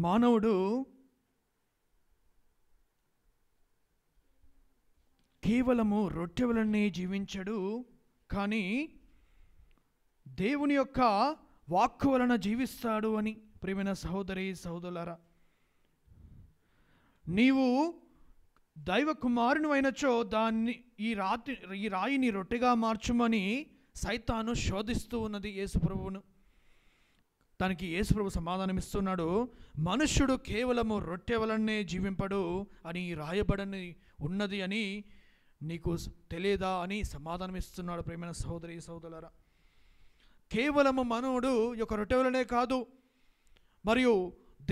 మానవుడు కేవలము రొట్టె వలనే జీవించడు, కానీ దేవుని యొక్క వాక్కు వలన జీవిస్తాడు అని. ప్రియమైన సహోదరి సహోదరులారా, నీవు దైవ కుమారుని అయినచో ఈ రాయిని రొట్టెగా మార్చుమని సైతాను శోధిస్తూ ఉన్నది యేసుప్రభువును. దానికి యేసుప్రభు సమాధానం ఇస్తున్నాడు, మనుష్యుడు కేవలము రొట్టె వలనే జీవింపడు అని రాయబడని ఉన్నది అని నీకు తెలియదా అని సమాధానం ఇస్తున్నాడు. ప్రియమైన సహోదరి సహోదరులారా, కేవలము మనవుడు యొక్క రొట్టె వలనే కాదు, మరియు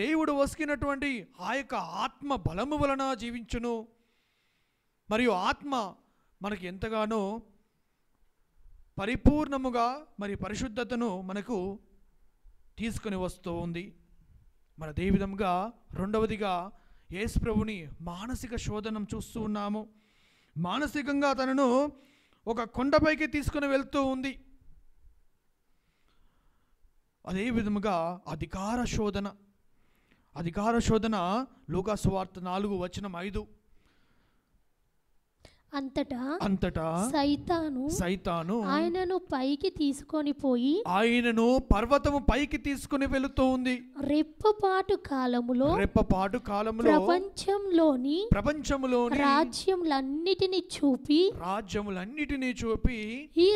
దేవుడు వసికినటువంటి ఆ యొక్క ఆత్మ బలము వలన జీవించును. మరియు ఆత్మ మనకి ఎంతగానో పరిపూర్ణముగా మరి పరిశుద్ధతను మనకు తీసుకొని వస్తూ ఉంది. మరి అదే విధంగా రెండవదిగా యేసుప్రభుని మానసిక శోధనం చూస్తూ ఉన్నాము. మానసికంగా తనను ఒక కొండపైకి తీసుకుని వెళ్తూ ఉంది. అదే విధముగా అధికార శోధన లూకా సువార్త 4:5. అంతటా సైతాను ఆయనను పర్వతము పైకి తీసుకొని వెళుతూ ఉంది. రెప్పపాటు కాలములో ప్రపంచంలోని రాజ్యములన్నిటిని చూపి ఈ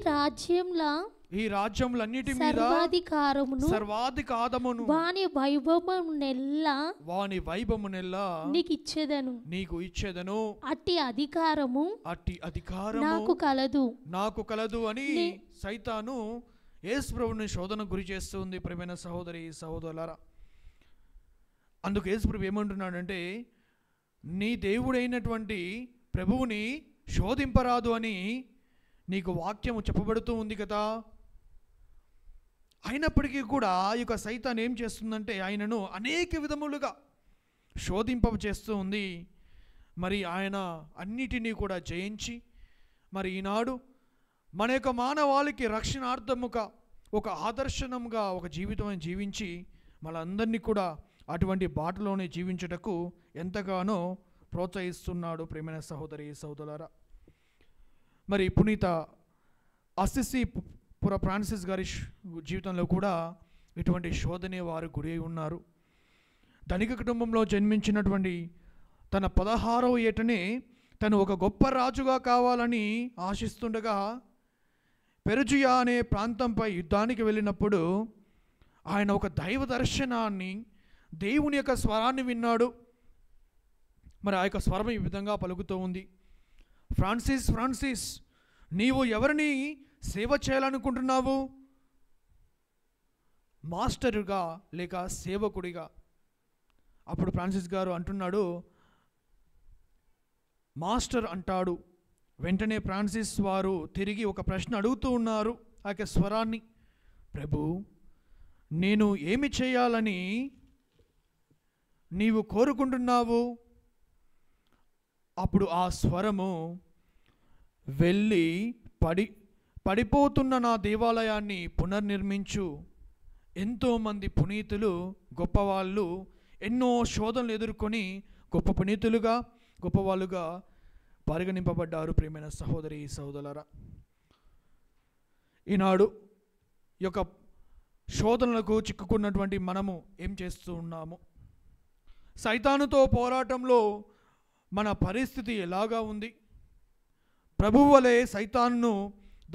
రాజ్యములన్నిటి మీద సర్వాధికారమును వాని వైభవమునెల్లా నీకు ఇచ్చేదను అట్టి అధికారము నాకు కలదు అని సైతాను యేసుప్రభుని శోధన గురి చేస్తుంది. ప్రియమైన సహోదరి సహోదరులారా, అందుకు యేసుప్రభు ఏమంటున్నాడంటే, నీ దేవుడైనటువంటి ప్రభువుని శోధింపరాదు అని నీకు వాక్యము చెప్పబడుతూ ఉంది కదా. అయినప్పటికీ కూడా ఈ యొక్క సైతాన్ ఏం చేస్తుందంటే ఆయనను అనేక విధములుగా శోధింప చేస్తూ ఉంది. మరి ఆయన అన్నిటినీ కూడా జయించి మరి ఈనాడు మన యొక్క మానవాళికి రక్షణార్థముగా ఒక ఆదర్శనంగా ఒక జీవితం జీవించి మనందరినీ కూడా అటువంటి బాటలోనే జీవించుటకు ఎంతగానో ప్రోత్సహిస్తున్నాడు. ప్రియమైన సహోదరి సహోదరులారా, మరి పునీత అసిసి పుర ఫ్రాన్సిస్ గారి జీవితంలో కూడా ఇటువంటి శోధనే వారు గురి ఉన్నారు. ధనిక కుటుంబంలో జన్మించినటువంటి తన 16వ ఏటనే తను ఒక గొప్ప రాజుగా కావాలని ఆశిస్తుండగా పెరుజియా అనే ప్రాంతంపై యుద్ధానికి వెళ్ళినప్పుడు ఆయన ఒక దైవ దర్శనాన్ని, దేవుని యొక్క స్వరాన్ని విన్నాడు. మరి ఆ యొక్క స్వరం ఈ విధంగా పలుకుతూ ఉంది, ఫ్రాన్సిస్ నీవు ఎవరిని సేవ చేయాలనుకుంటున్నావు? మాస్టరుగా లేక సేవకుడిగా? అప్పుడు ఫ్రాన్సిస్ గారు అంటున్నాడు, మాస్టర్ అంటాడు. వెంటనే ఫ్రాన్సిస్ వారు తిరిగి ఒక ప్రశ్న అడుగుతూ ఉన్నారు ఆ యొక్క స్వరాన్ని, ప్రభు నేను ఏమి చేయాలని నీవు కోరుకుంటున్నావు? అప్పుడు ఆ స్వరము, వెళ్ళి పడిపోతున్న నా దేవాలయాన్ని పునర్నిర్మించు. ఎంతోమంది పునీతులు గొప్పవాళ్ళు ఎన్నో శోధనలు ఎదుర్కొని గొప్ప పునీతులుగా గొప్పవాళ్ళుగా పరిగణింపబడ్డారు. ప్రియమైన సహోదరి సహోదరులారా, ఈనాడు ఈ యొక్క శోధనలకు చిక్కుకున్నటువంటి మనము ఏం చేస్తూ ఉన్నాము? సైతానుతో పోరాటంలో మన పరిస్థితి ఎలాగా ఉంది? ప్రభువు వలె సైతాన్ను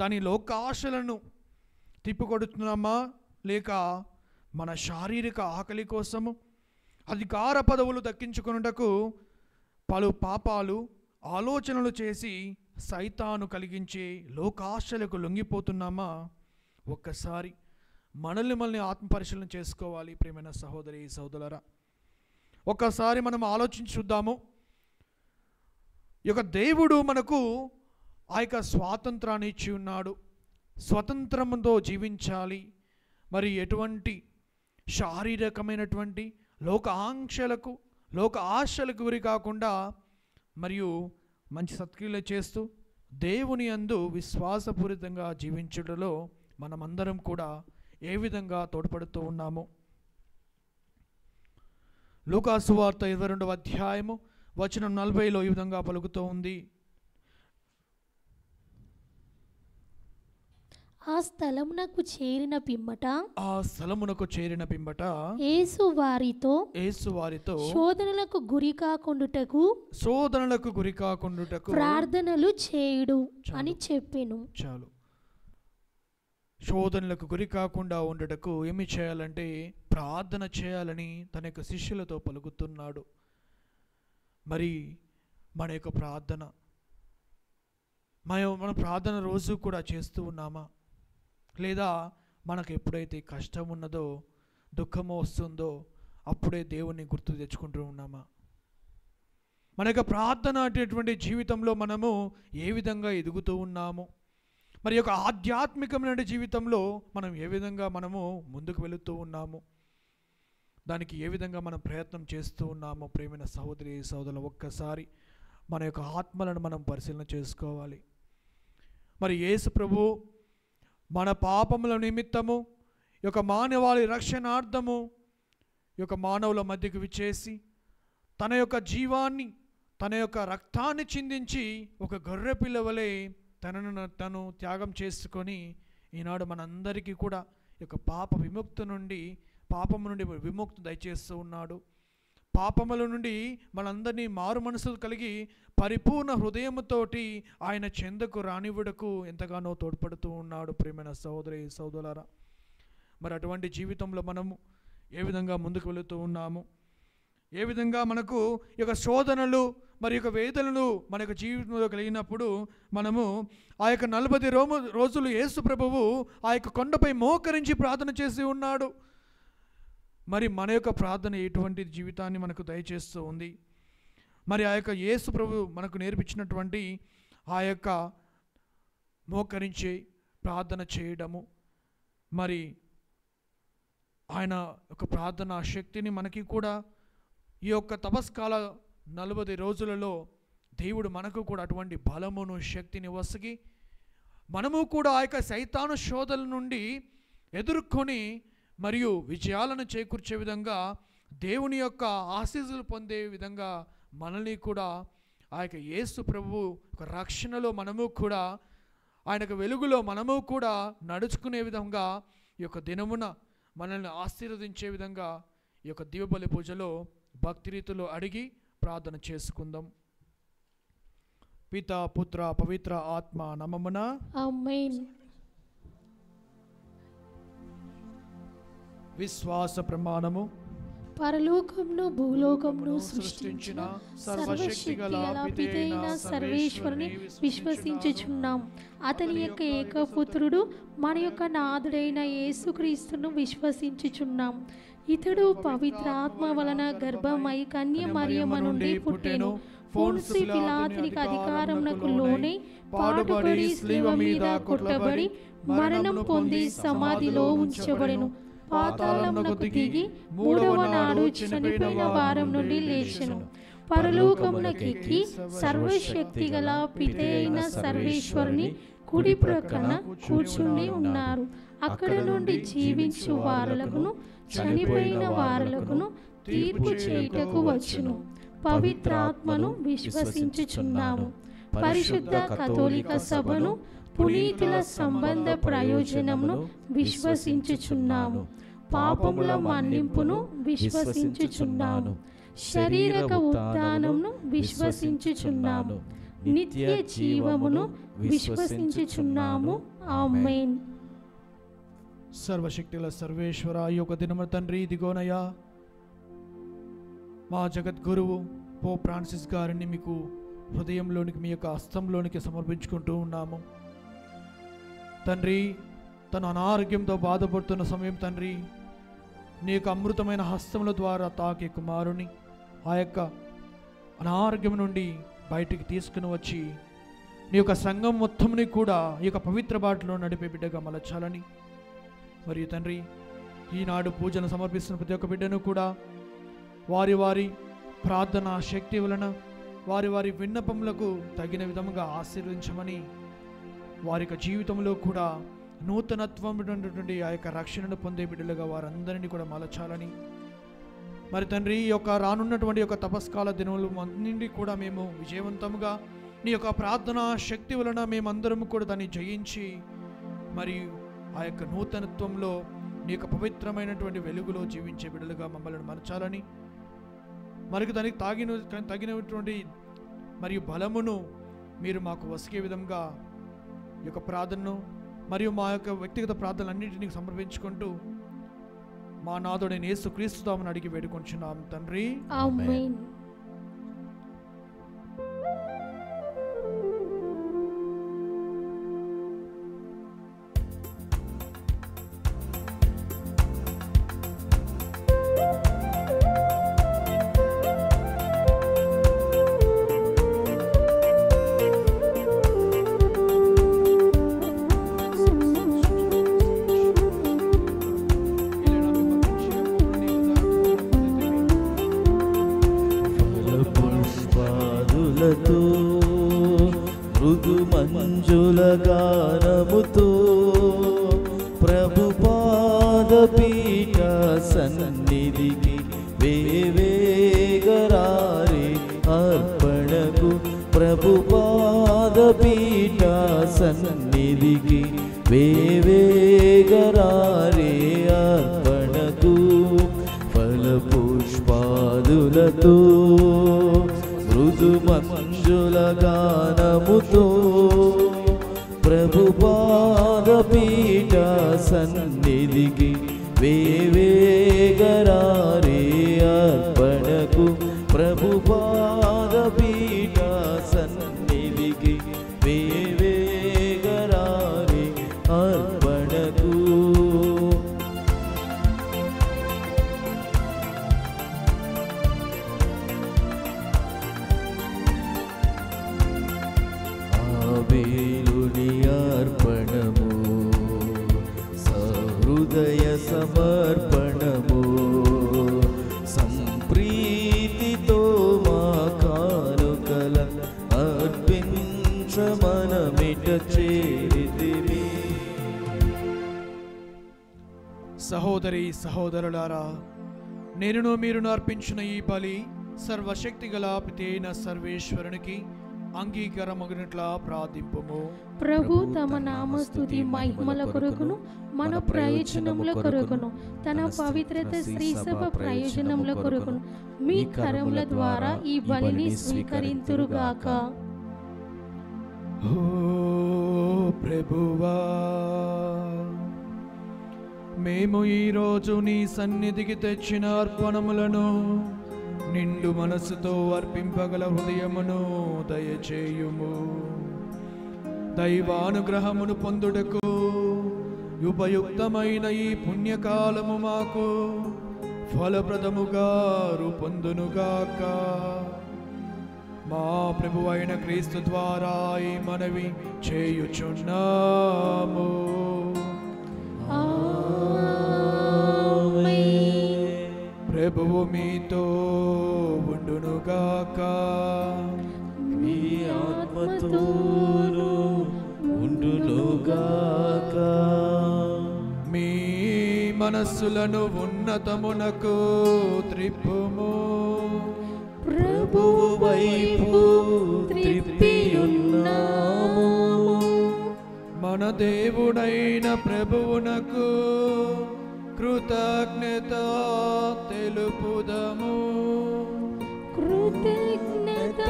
దాని లోకాశలను తిప్పికొడుతున్నామా, లేక మన శారీరక ఆకలి కోసము అధికార పదవులు దక్కించుకొనుటకు పలు పాపాలు ఆలోచనలు చేసి సైతాను కలిగించే లోకాశలకు లొంగిపోతున్నామా? ఒక్కసారి మనల్ని ఆత్మపరిశీలన చేసుకోవాలి. ప్రియమైన సహోదరి సహోదరులారా, ఒక్కసారి మనం ఆలోచించి చూద్దాము. ఈ యొక్క దేవుడు మనకు ఆ యొక్క స్వాతంత్రాన్ని ఇచ్చి ఉన్నాడు. స్వతంత్రంతో జీవించాలి. మరి ఎటువంటి శారీరకమైనటువంటి లోక ఆశలకు గురి కాకుండా మరియు మంచి సత్క్రియలు చేస్తూ దేవుని యందు విశ్వాసపూరితంగా జీవించుటలో మనమందరం కూడా ఏ విధంగా తోడ్పడుతూ ఉన్నాము? లూకా సువార్త 22వ అధ్యాయము వచనం 40లో ఈ విధంగా పలుకుతూ ఉంది. ఆ స్థలమునకు చేరిన పిమ్మట యేసు వారితో శోధనలకు గురి కాకుండుటకు ప్రార్థనలు చేయుడు అని చెప్పెను. చాలు. శోధనలకు గురి కాకుండా ఉండటకు ఏమి చేయాలంటే ప్రార్థన చేయాలని తన యొక్క శిష్యులతో పలుకుతున్నాడు. మరి మన యొక్క ప్రార్థన మన ప్రార్థన రోజు కూడా చేస్తూ ఉన్నామా? లేదా మనకు ఎప్పుడైతే కష్టం ఉన్నదో, దుఃఖమో వస్తుందో అప్పుడే దేవుణ్ణి గుర్తు తెచ్చుకుంటూ ఉన్నామా? మన యొక్క ప్రార్థన అనేటువంటి జీవితంలో మనము ఏ విధంగా ఎదుగుతూ ఉన్నాము? మరి యొక్క ఆధ్యాత్మికమైన జీవితంలో మనం ఏ విధంగా మనము ముందుకు వెళుతూ ఉన్నాము? దానికి ఏ విధంగా మనం ప్రయత్నం చేస్తూ ఉన్నామో ప్రియమైన సహోదరి సహోదరులు, ఒక్కసారి మన యొక్క ఆత్మలను మనం పరిశీలన చేసుకోవాలి. మరి యేసు ప్రభు మన పాపముల నిమిత్తము ఈ యొక్క మానవాళి రక్షణార్థము ఈ యొక్క మానవుల మధ్యకు విచ్చేసి తన యొక్క జీవాన్ని, తన యొక్క రక్తాన్ని చిందించి ఒక గొర్రె పిల్ల వలె తను త్యాగం చేసుకొని ఈనాడు మనందరికీ కూడా ఈ యొక్క పాపము నుండి విముక్తి దయచేస్తూ ఉన్నాడు. పాపముల నుండి మనందరినీ మారు మనసు కలిగి పరిపూర్ణ హృదయముతోటి ఆయన చెందకు రానివ్వడకు ఎంతగానో తోడ్పడుతూ ఉన్నాడు. ప్రియమైన సహోదరి సహోదరులారా, మరి అటువంటి జీవితంలో మనము ఏ విధంగా ముందుకు వెళుతూ ఉన్నాము? ఏ విధంగా మనకు ఈ యొక్క శోధనలు మరి యొక్క వేదనలు మన యొక్క జీవితంలో కలిగినప్పుడు మనము ఆ యొక్క 40 రోజులు యేసు ప్రభువు ఆ యొక్క కొండపై మోకరించి ప్రార్థన చేసి ఉన్నాడు. మరి మన యొక్క ప్రార్థన ఎటువంటి జీవితాన్ని మనకు దయచేస్తూ ఉంది? మరి ఆ యొక్క యేసు ప్రభు మనకు నేర్పించినటువంటి ఆ యొక్క మోకరించి ప్రార్థన చేయడము, మరి ఆయన యొక్క ప్రార్థన శక్తిని మనకి కూడా ఈ యొక్క తపస్కాల 40 రోజులలో దేవుడు మనకు కూడా అటువంటి బలమును శక్తిని వసగి మనము కూడా ఆ యొక్క సైతాను శోధల నుండి ఎదుర్కొని మరియు విజయాలను చేకూర్చే విధంగా దేవుని యొక్క ఆశీస్సులు పొందే విధంగా మనల్ని కూడా ఆ యొక్క యేసు ప్రభువు ఒక రక్షణలో మనము కూడా ఆయనకు వెలుగులో మనము కూడా నడుచుకునే విధంగా ఈ యొక్క దినమున మనల్ని ఆశీర్వదించే విధంగా ఈ యొక్క దివ్యబలి పూజలో భక్తి రీతిలో అడిగి ప్రార్థన చేసుకుందాం. పితా పుత్ర పవిత్ర ఆత్మ నామమున ఆమేన్. విశ్వాస ప్రమాణము. పరలోకమును భూలోకమును సృష్టించిన సర్వశక్తిగల పితైన సర్వేశ్వరుని విశ్వసించుచున్నాం. అతని యొక్క ఏకపుత్రుడు మన యొక్క నాథుడైన యేసుక్రీస్తును విశ్వసించుచున్నాం. ఇతడు పవిత్ర ఆత్మ వలన గర్భమై కన్య మరియమ్మ నుండి పుట్టెను. పొన్సి పిలాతునికి అధికారమునకు లోనై పాటుపడి శిలువ మీద కొట్టబడి మరణం పొంది సమాధిలో ఉంచబడెను. పాతాళమునకు దిగి 3వ నాడు చనిపోయిన వారం నుండి లేచెను. పరలోకమునకెక్కి సర్వశక్తి గల పితైన సర్వేశ్వరుని కుడి ప్రక్కన కూర్చుని ఉన్నారు. అక్కడ నుండి జీవించు వారలకును చనిపోయిన వారలకును తీర్పు చేయుటకు వచ్చును. పవిత్రాత్మను విశ్వసించుచున్నాము. పరిశుద్ధ కథోలిక సభను, పునీతుల సంబంధ ప్రయోజనమును విశ్వసించుచున్నాము. పాపముల మన్నింపును విశ్వసించుచున్నాము. శరీరక ఉత్థానమును విశ్వసించుచున్నాము. నిత్య జీవమును విశ్వసించుచున్నాము. ఆమేన్. సర్వశక్తుల సర్వేశ్వర, ఈ యొక్క దినము తండ్రి ఇదిగోనయ్యా మా జగద్గురువు పోప్ ఫ్రాన్సిస్ గారిని మీకు హృదయంలోనికి మీ యొక్క హస్తంలోనికి సమర్పించుకుంటూ ఉన్నాము తండ్రి. తన అనారోగ్యంతో బాధపడుతున్న సమయం తండ్రి, నీ యొక్క అమృతమైన హస్తముల ద్వారా తాకే కుమారుని ఆ యొక్క అనారోగ్యం నుండి బయటికి తీసుకుని వచ్చి నీ యొక్క సంఘం మొత్తంని కూడా ఈ యొక్క పవిత్ర బాటలో నడిపే బిడ్డగా మలచాలని, మరియు తండ్రి ఈనాడు పూజను సమర్పిస్తున్న ప్రతి ఒక్క బిడ్డను కూడా వారి వారి ప్రార్థన శక్తి వలన వారి వారి విన్నపములకు తగిన విధముగా ఆశీర్వదించమని, వారి యొక్క జీవితంలో కూడా నూతనత్వం ఆ యొక్క రక్షణను పొందే బిడ్డలుగా వారందరినీ కూడా మలచాలని, మరి తండ్రి ఈ యొక్క రానున్నటువంటి యొక్క తపస్కాల దినములు అన్నింటి కూడా మేము విజయవంతంగా నీ యొక్క ప్రార్థనా శక్తి వలన మేమందరం కూడా దాన్ని జయించి మరి ఆ యొక్క నూతనత్వంలో నీ యొక్క పవిత్రమైనటువంటి వెలుగులో జీవించే బిడ్డలుగా మమ్మల్ని మలచాలని మరి దానికి తగినటువంటి మరియు బలమును మీరు మాకు వసికే విధంగా ఈ యొక్క ప్రార్థనను మరియు మా యొక్క వ్యక్తిగత ప్రార్థనలన్నింటినీ సమర్పించుకుంటూ మా నాథుడైన యేసుక్రీస్తు నామమున అడిగి వేడుకొంచున్నాం తండ్రి, ఆమేన్. పుష్పాదులతో మృదు మంజుల గానముతో ప్రభు పాదపీఠ సన్నిధికి వేవేగరారే అర్పణకు, ప్రభు పాదపీఠ సన్నిధికి వేవేగరారే అర్పణకు, ఫల పుష్పాదులతో మృదు మంజుల గానముతో ప్రభు పాదపీఠ సన్నిధికి వేవేగరారే అర్పణకు, ప్రభు పాదపీఠ సన్నిధికి వేవేగరారే అర్పణకు. ఆబేలుని అర్పణము సహృదయ సమర్పణము, సంప్రీతితో మా కానుకల అర్పించమనమిట చేరితివి. సహోదరి సహోదరులారా, నేనును మీరును అర్పించిన ఈ బలి సర్వశక్తి గల పితి అయిన సర్వేశ్వరునికి అంగీకారమగినట్లా ప్రార్థింపుము. ప్రభు తమ నామస్తుతి మహిమల కొరకును మన ప్రయోజనముల కొరకును తన పవిత్రత శ్రీసభ ప్రయోజనముల కొరకును మీ కరముల ద్వారా ఈ బలిని స్వీకరింతురుగాక. ఓ ప్రభువా, మేము ఈరోజు నీ సన్నిధికి తెచ్చిన అర్పణములను నిండు మనసుతో అర్పింపగల హృదయమును దయచేయుము. దైవానుగ్రహమును పొందుటకు ఉపయుక్తమైన ఈ పుణ్యకాలము మాకు ఫలప్రదముగా రూపొందునుగాక. మా ప్రభువైన క్రీస్తు ద్వారా ఈ మనవి చేయుచున్నాము. ప్రభువు మీతో ఉండునుగాక. మీ ఆత్మతోను ఉండునుగాక. మీ మనస్సులను ఉన్నతమునకు త్రిప్పుము. ప్రభువు వైపు త్రిప్పియున్నాము. మన దేవుడైన ప్రభువునకు కృతజ్ఞత తెలుపుదము. కృతజ్ఞత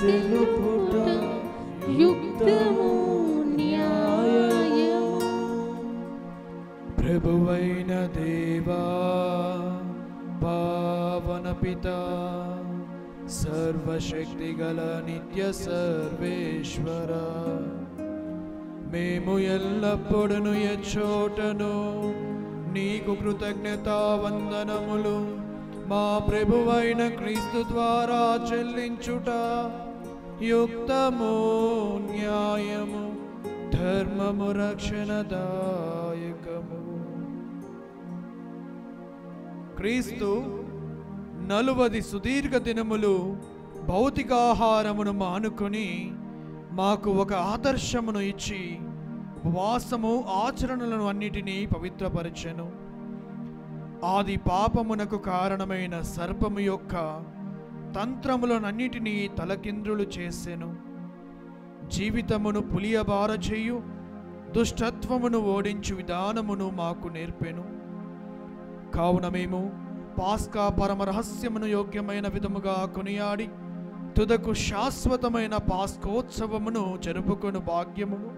తెలుపుట యుక్తము న్యాయము. ప్రభువైన దేవా, పావన పితా, సర్వశక్తి గల నిత్య సర్వేశ్వర, మేము ఎల్లప్పుడూ ఎచ్చోటను నీకు కృతజ్ఞతా వందనములు మా ప్రభువైన క్రీస్తు ద్వారా చెల్లించుట యుక్తము న్యాయము ధర్మము రక్షణదాయకము. క్రీస్తు 40 సుదీర్ఘ దినములు భౌతికాహారమును మానుకొని మాకు ఒక ఆదర్శమును ఇచ్చి ఉపవాసము ఆచరణలను అన్నిటినీ పవిత్రపరచెను. ఆది పాపమునకు కారణమైన సర్పము యొక్క తంత్రములనన్నిటినీ తలకింద్రులు చేసెను. జీవితమును పులియబార చేయు దుష్టత్వమును ఓడించు విధానమును మాకు నేర్పెను. కావున మేము పాస్కా పరమ రహస్యమును యోగ్యమైన విధముగా కొనియాడి తుదకు శాశ్వతమైన పాస్కోత్సవమును జరుపుకొను భాగ్యమును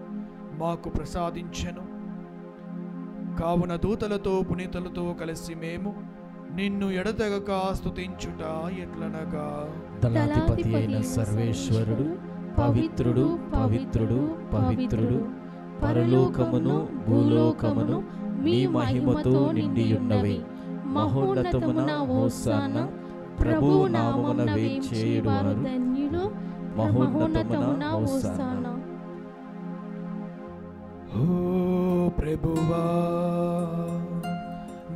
మాకు ప్రసాదించెను. కావున దూతలతో పునీతులతో కలిసి మేము నిన్ను ఎడతెగక స్తుతించుట ఎట్లనగా, దళాధిపతి అయిన సర్వేశ్వరుడు పవిత్రుడు పవిత్రుడు పవిత్రుడు, పరలోకమును భూలోకమును మీ మహిమతో నిండియున్నవి. మహోన్నతమున హోసానా, ప్రభువు నామమున వేంచేయువారు ధన్యులు. మహోన్నతమున హోసానా. ఓ ప్రభువా,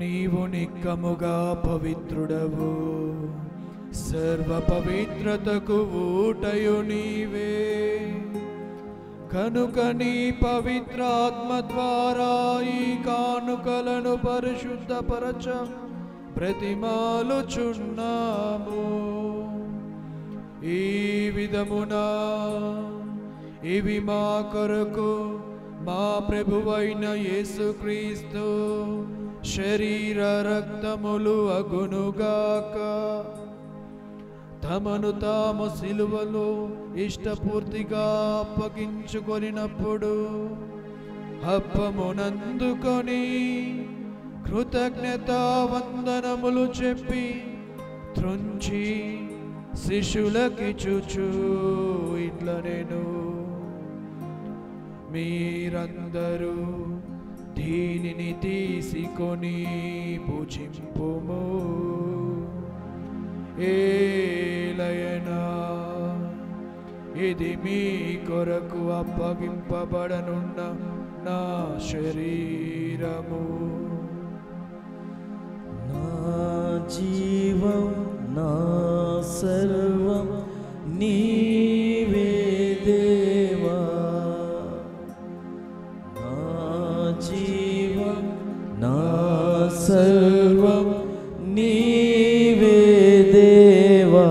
నీవు నిక్కముగా పవిత్రుడవు, సర్వ పవిత్రతకు ఊటయు నీవే. కనుక నీ పవిత్రాత్మ ద్వారా ఈ కానుకలను పరిశుద్ధపరచ బ్రతిమాలుచున్నాము. ఈ విధమున ఇవి మా కొరకు మా ప్రభువైన యేసుక్రీస్తు శరీర రక్తములు అగునుగాక. తమను తాము సిలువలో ఇష్టపూర్తిగా అప్పగించుకొనినప్పుడు అప్పమునందుకొని కృతజ్ఞతా వందనములు చెప్పి త్రుంచి శిష్యులకిచ్చుచు ఇట్లా నేను, మీరందరూ దీనిని తీసుకొని భుజింపుము. ఏలయనా ఇది మీ కొరకు అప్పగింపబడనున్న నా శరీరము. నా జీవం నా సర్వం నీవే దేవా. నా జీవం నా సర్వం నీవే దేవా.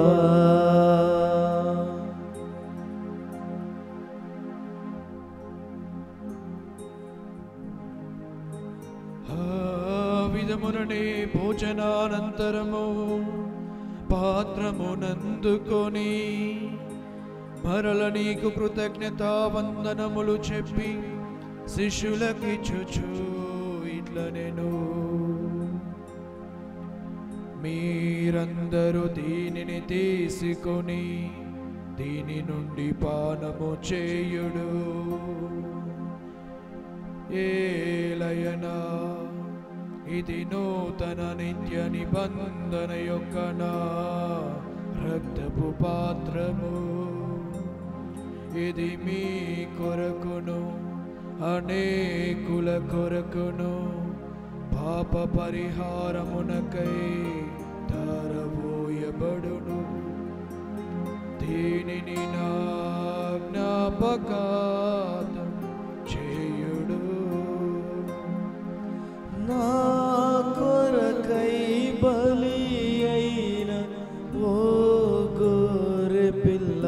విధముననే భోజనానంతరము పాత్రమునందుకొని మరల నీకు కృతజ్ఞతా వందనములు చెప్పి శిష్యులకిచ్చుచు ఇట్లా నేను, మీరందరూ దీనిని తీసుకొని దీని నుండి పానము చేయుడు. ఏలయనా ఇది నూతన నిత్య నిబంధన యొక్క నా రక్తపు పాత్రము. ఇది మీ కొరకును అనేకుల కొరకును పాప పరిహారమునకై ధారపోయబడును. దీనిని నా జ్ఞాపకార్థం చేయుడు. నా కొరకై బలి అయిన ఓ గొర్రె పిల్ల,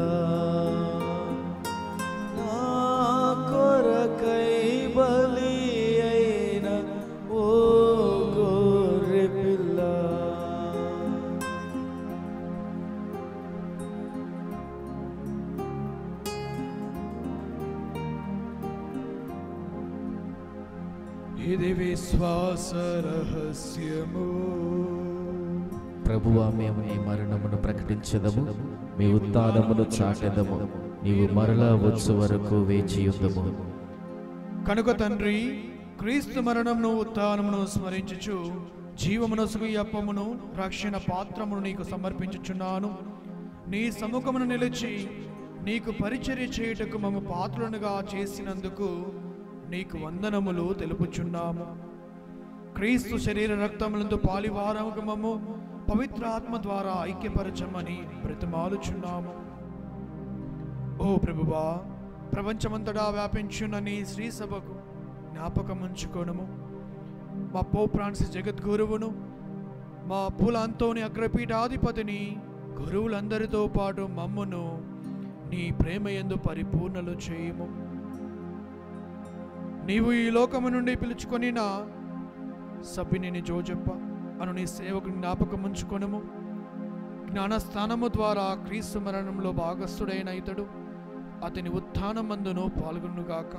నా కొరకై బలి అయిన ఓ గొర్రె పిల్ల. ఇది విశ్వాస రహస్యము. ప్రభువా, మేము నీ మరణమును ప్రకటించదము, మీ ఉత్థానమును చాటెదము. నీవు మరలా వచ్చు వరకు వేచియుందము. కనుక తండ్రి, క్రీస్తు మరణమును ఉత్థానమును స్మరించుచు జీవమునసుగు ఈ అప్పమును రక్షణ పాత్రమును నీకు సమర్పించుచున్నాను. నీ సముఖమును నిలిచి నీకు పరిచర్య చేయుటకు మమ్ము పాత్రులుగా చేసినందుకు నీకు వందనములు తెలుపుచున్నాము. క్రీస్తు శరీర రక్తములందు పాలివారముగా మమ్ము పవిత్ర ఆత్మ ద్వారా ఐక్యపరచమని బ్రతిమాలుచున్నాము. ఓ ప్రభువా, ప్రపంచమంతటా వ్యాపించున్న నీ శ్రీ సభకు జ్ఞాపకముంచుకోనము. మా పోప్ ఫ్రాన్సిస్ జగద్గురువును మా అప్పుల అంతోని అగ్రపీఠాధిపతిని గురువులందరితో పాటు మమ్మును నీ ప్రేమ యందు పరిపూర్ణలు చేయము. నీవు ఈ లోకము నుండి పిలుచుకొని నా సబ్బిని జోజప్ప అను నీ సేవకుని జ్ఞాపకం ఉంచుకొనుము. జ్ఞానస్థానము ద్వారా క్రీస్తు మరణంలో భాగస్థుడైన ఇతడు అతని ఉత్థానమందును పాల్గొనుగాక.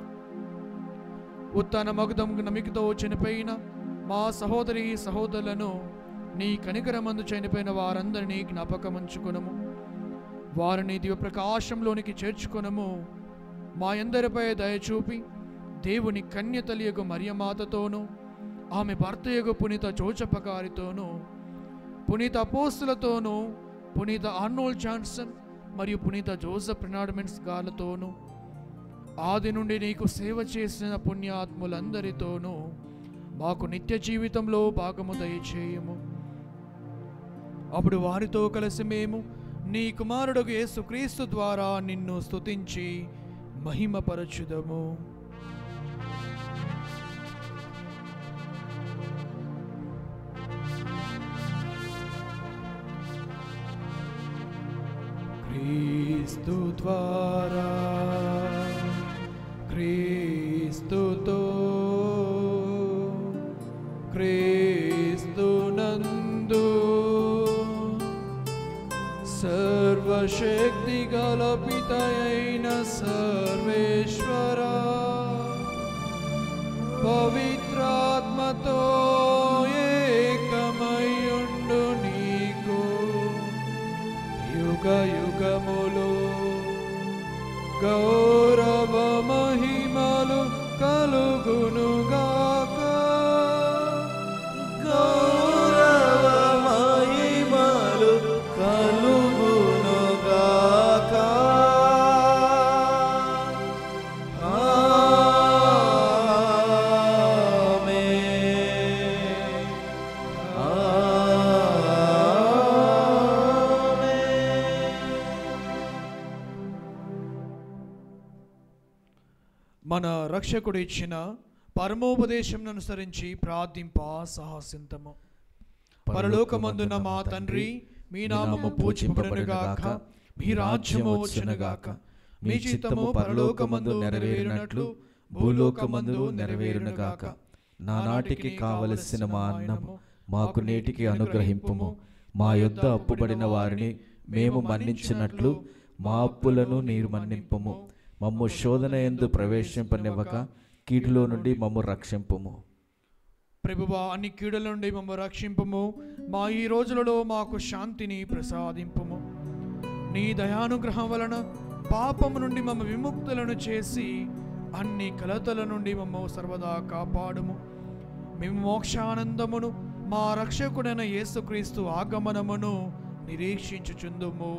ఉత్థాన మగుదం నమికతో చనిపోయిన మా సహోదరి సహోదరులను నీ కనికరమందు చనిపోయిన వారందరినీ జ్ఞాపకం ఉంచుకొనుము. వారిని దివ్య ప్రకాశంలోనికి చేర్చుకొనుము. మా అందరిపై దయచూపి దేవుని కన్యతలియగు మరియమాతతోనూ ఆమె భర్తయగు పునీత జోజప్ప గారితోనూ పునీత అపోస్తులతోనూ పునీత ఆర్నోల్డ్ జాన్సన్ మరియు పునీత జోసెఫ్ రెనార్డ్మెంట్స్ గారితోనూ ఆది నుండి నీకు సేవ చేసిన పుణ్యాత్ములందరితోనూ మాకు నిత్య జీవితంలో భాగము దయచేయము. అప్పుడు వారితో కలిసి మేము నీ కుమారుడు యేసుక్రీస్తు ద్వారా నిన్ను స్తుతించి మహిమపరచుదము. క్రీస్తు ద్వారా క్రీస్తుతో క్రీస్తునందు సర్వశక్తి గల పితయైన సర్వేశ్వర పవిత్రాత్మతో ఏకమయుండు నీకు యుగ యుగములు గౌరవ మహిమలు కలుగునుగాక. గౌరవ మహిమలు కలుగునుగాక. మన రక్షకుడు ఇచ్చిన పరమోపదేశం అనుసరించి ప్రార్థింప సాహసింతము. పరలోకమందున మా తండ్రి, మీ నామము పూజింపబడునుగాక, మీ రాజ్యము వచ్చునుగాక, మీ చిత్తము పరలోకమందు నెరవేరునట్లు భూలోకమందు నెరవేరునుగాక. నానాటికి కావలసిన మా అన్నము మాకు నేటికి అనుగ్రహింపుము. మా యొద్ద అప్పుబడిన వారిని మేము మన్నించినట్లు మా అప్పులను నీరు మన్నింపుము. మమ్ము శోధన యందు ప్రవేశింపనివ్వక కీడులో నుండి మమ్ము రక్షింపుము. ప్రభువా, అన్ని కీడుల నుండి మమ్ము రక్షింపుము. మా ఈ రోజులలో మాకు శాంతిని ప్రసాదింపుము. నీ దయానుగ్రహం వలన పాపము నుండి మమ్మ విముక్తులను చేసి అన్ని కలతల నుండి మమ్మ సర్వదా కాపాడుము. మేము మోక్షానందమును మా రక్షకుడైన యేసుక్రీస్తు ఆగమనమును నిరీక్షించుచుందుము.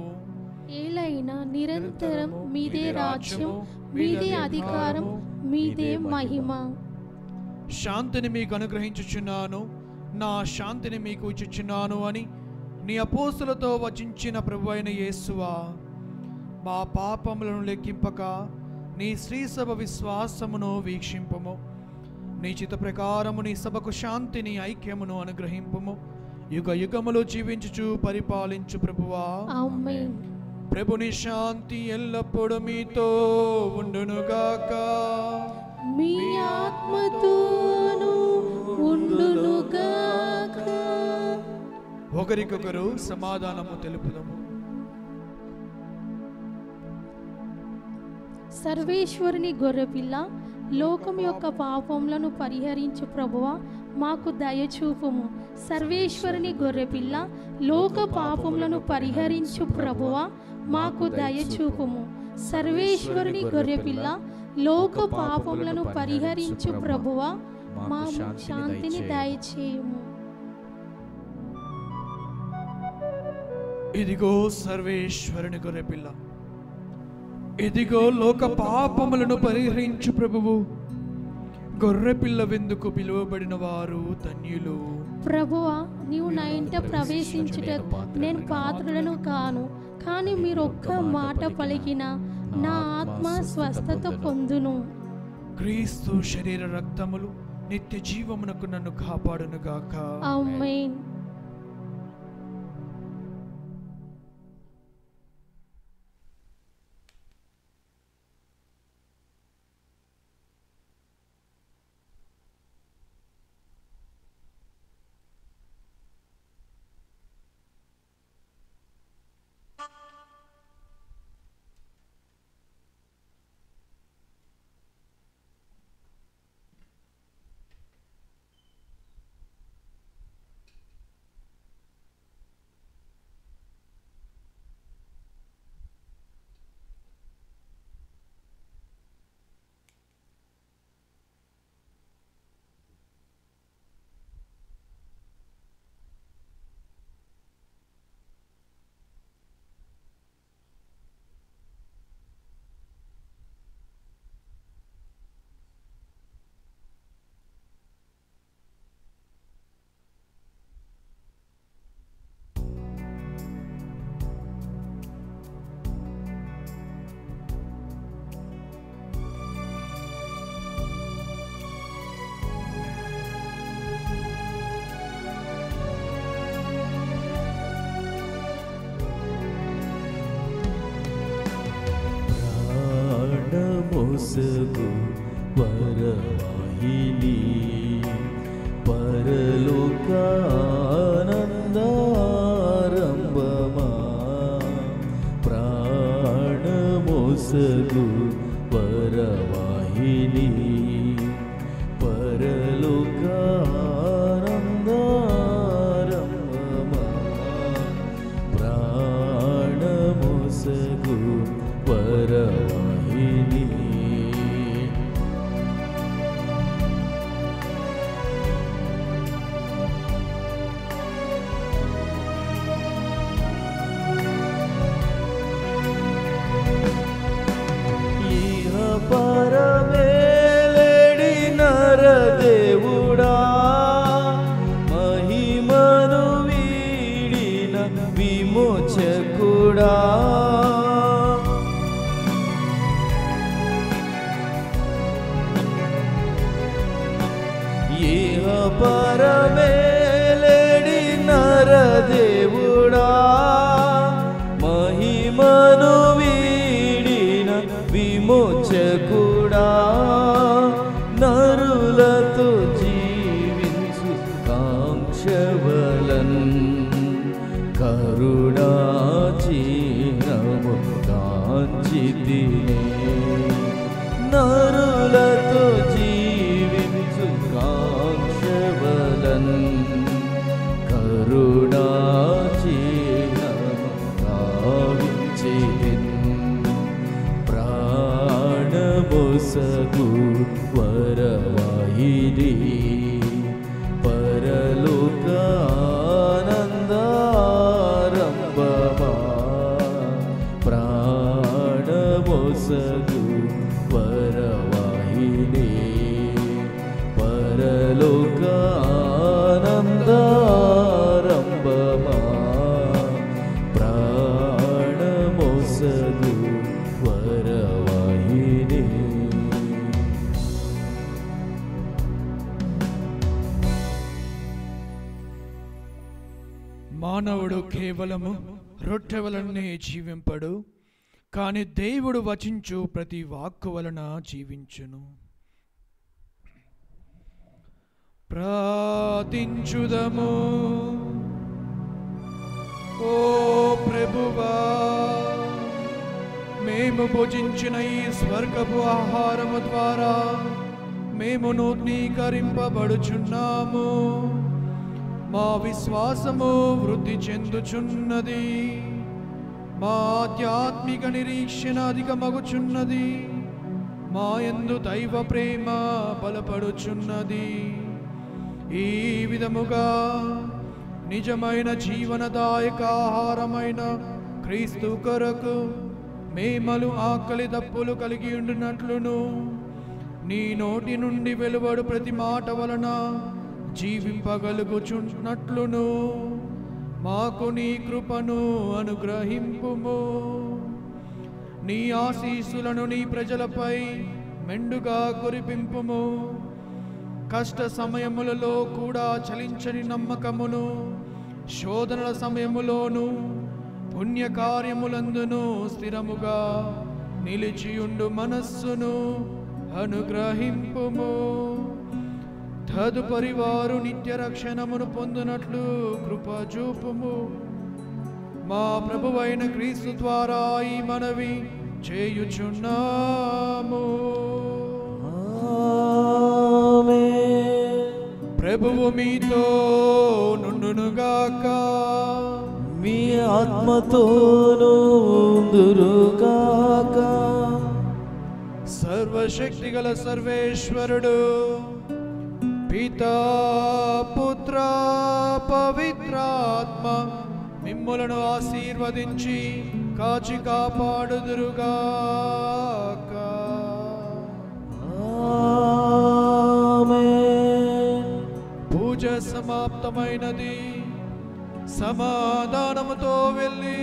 ఏలైనా నిరంతరం మీదే రాజ్యం, మీదే అధికారం, మీదే మహిమ. శాంతిని మీకు అనుగ్రహించుచున్నాను, నా శాంతిని మీకు ఇచ్చుచున్నాను అని నీ అపోస్తులతో వచించిన ప్రభు అయిన యేసువా, మా పాపములను లెక్కింపక నీ శ్రీసభ విశ్వాసమును వీక్షింపుము. నీ చిత్త ప్రకారము నీ సభకు శాంతిని ఐక్యమును అనుగ్రహింపుము. యుగ యుగములు జీవించుచు పరిపాలించు ప్రభువా. ఆమేన్. ప్రభుని శాంతి ఎల్లప్పుడూ మీతో ఉండునుగాక. మీ ఆత్మతోను ఉండునుగాక. ఒకరికొకరు సమాధానము తెలుపుదము. సర్వేశ్వరుని గొర్రెపిల్ల, లోకం యొక్క పాపములను పరిహరించు ప్రభువా, మాకు దయచూపుము. సర్వేశ్వరుని గొర్రెపిల్ల, లోక పాపములను పరిహరించు ప్రభువా, మాకు దయచూపుము. సర్వేశ్వరుని గొర్రెపిల్ల, లోక పాపములను పరిహరించు ప్రభువా, మా శాంతిని దయచేయుము. ఇదిగో సర్వేశ్వరుని గొర్రెపిల్ల, ఇదిగో లోక పాపములను పరిహరించు ప్రభువు. గొర్రెపిల్ల వెందుకు పిలువబడిన వారు ధన్యులు. ప్రభువా, నీవు నా ఇంట ప్రవేశించుట నేను పాత్రులను కాను, కానీ మీరు ఒక్క మాట పలికిన నా ఆత్మ స్వస్థత పొందును. క్రీస్తు శరీర రక్తములు నిత్య జీవమునకు నన్ను కాపాడునుగాక. ఆమేన్. మోసగు వరవాహిని పరలోకానందారంభమా ప్రాణమోసగు వరవాహిని పరలోకానందారంభమా ప్రాణమోసగు వరవాహిని పరమేలేడి నరదేవుడా మహిమను వీడిన విమోచకుడా ఏహ పరమేలేడి నరదేవుడా మహిమను విమోచకుడా నరులతో జీవించు కాంక్షవలన్ కరుణా చిహ్నము కాంచితినే నరులతో జీవించు కాంక్షవలన్ కరుణా చిహ్నము కావించితినే ప్రాణమోసగు వరవాహిని పరలోకానందారంభమా ప్రాణమోసగు వరవాహిని పరలోకానందారంభమా ప్రాణమోసగు వరవాహిని మానవుడు కేవలము రొట్టె వలనే జీవింపడు, కానీ దేవుడు వచించు ప్రతి వాక్కు వలన జీవించును. ప్రార్థించుదము. ఓ ప్రభువా, మేము భుజించిన ఈ స్వర్గపు ఆహారము ద్వారా మేము నూతనీకరింపబడుచున్నాము. మా విశ్వాసము వృద్ధి చెందుచున్నది, మా ఆధ్యాత్మిక నిరీక్షణ అధికమగుచున్నది, మా యందు దైవ ప్రేమ బలపడుచున్నది. ఈ విధముగా నిజమైన జీవనదాయక ఆహారమైన క్రీస్తు కొరకు మేమలు ఆకలి దప్పులు కలిగి ఉండినట్లును, నీ నోటి నుండి వెలువడు ప్రతి మాట వలన జీవింపగలుగుచున్నట్లును మాకు నీ కృపను అనుగ్రహింపుము. నీ ఆశీస్సులను నీ ప్రజలపై మెండుగా కురిపింపుము. కష్ట సమయములలో కూడా చలించని నమ్మకమును, శోధనల సమయములోను పుణ్యకార్యములందును స్థిరముగా నిలిచియుండు మనస్సును అనుగ్రహింపుము. తదుపరి వారు నిత్య రక్షణమును పొందునట్లు కృప చూపుము. మా ప్రభువైన క్రీస్తు ద్వారా ఈ మనవి చేయుచున్నాము. ప్రభువు మీతో నుండునుగాక, మీ ఆత్మతోను ఉందురుగాక. సర్వశక్తిగల సర్వేశ్వరుడు పితా పుత్ర పవిత్రాత్మ మిమ్ములను ఆశీర్వదించి కాచి కాపాడుదురుగాక. ఆమేన్. పూజ సమాప్తమైనది. సమాధానముతో వెళ్ళి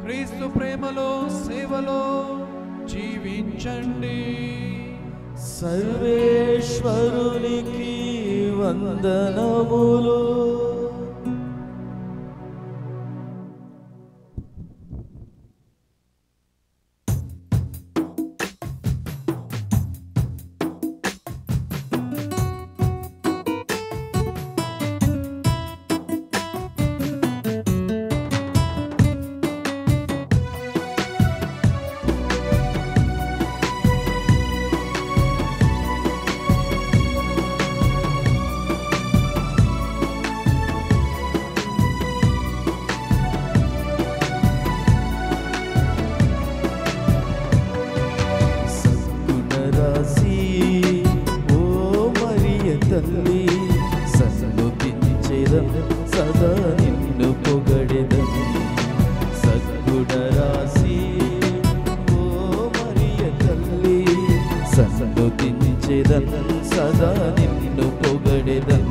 క్రీస్తు ప్రేమలో సేవలో జీవించండి. సర్వేశ్వరునికి వందనములు. సన్నుతించెదన్ సదా నిన్ను పొగడెదన్ సద్గుణరాశి ఓ మరియ తల్లి సన్నుతించెదన్ సదా నిన్ను పొగడెదన్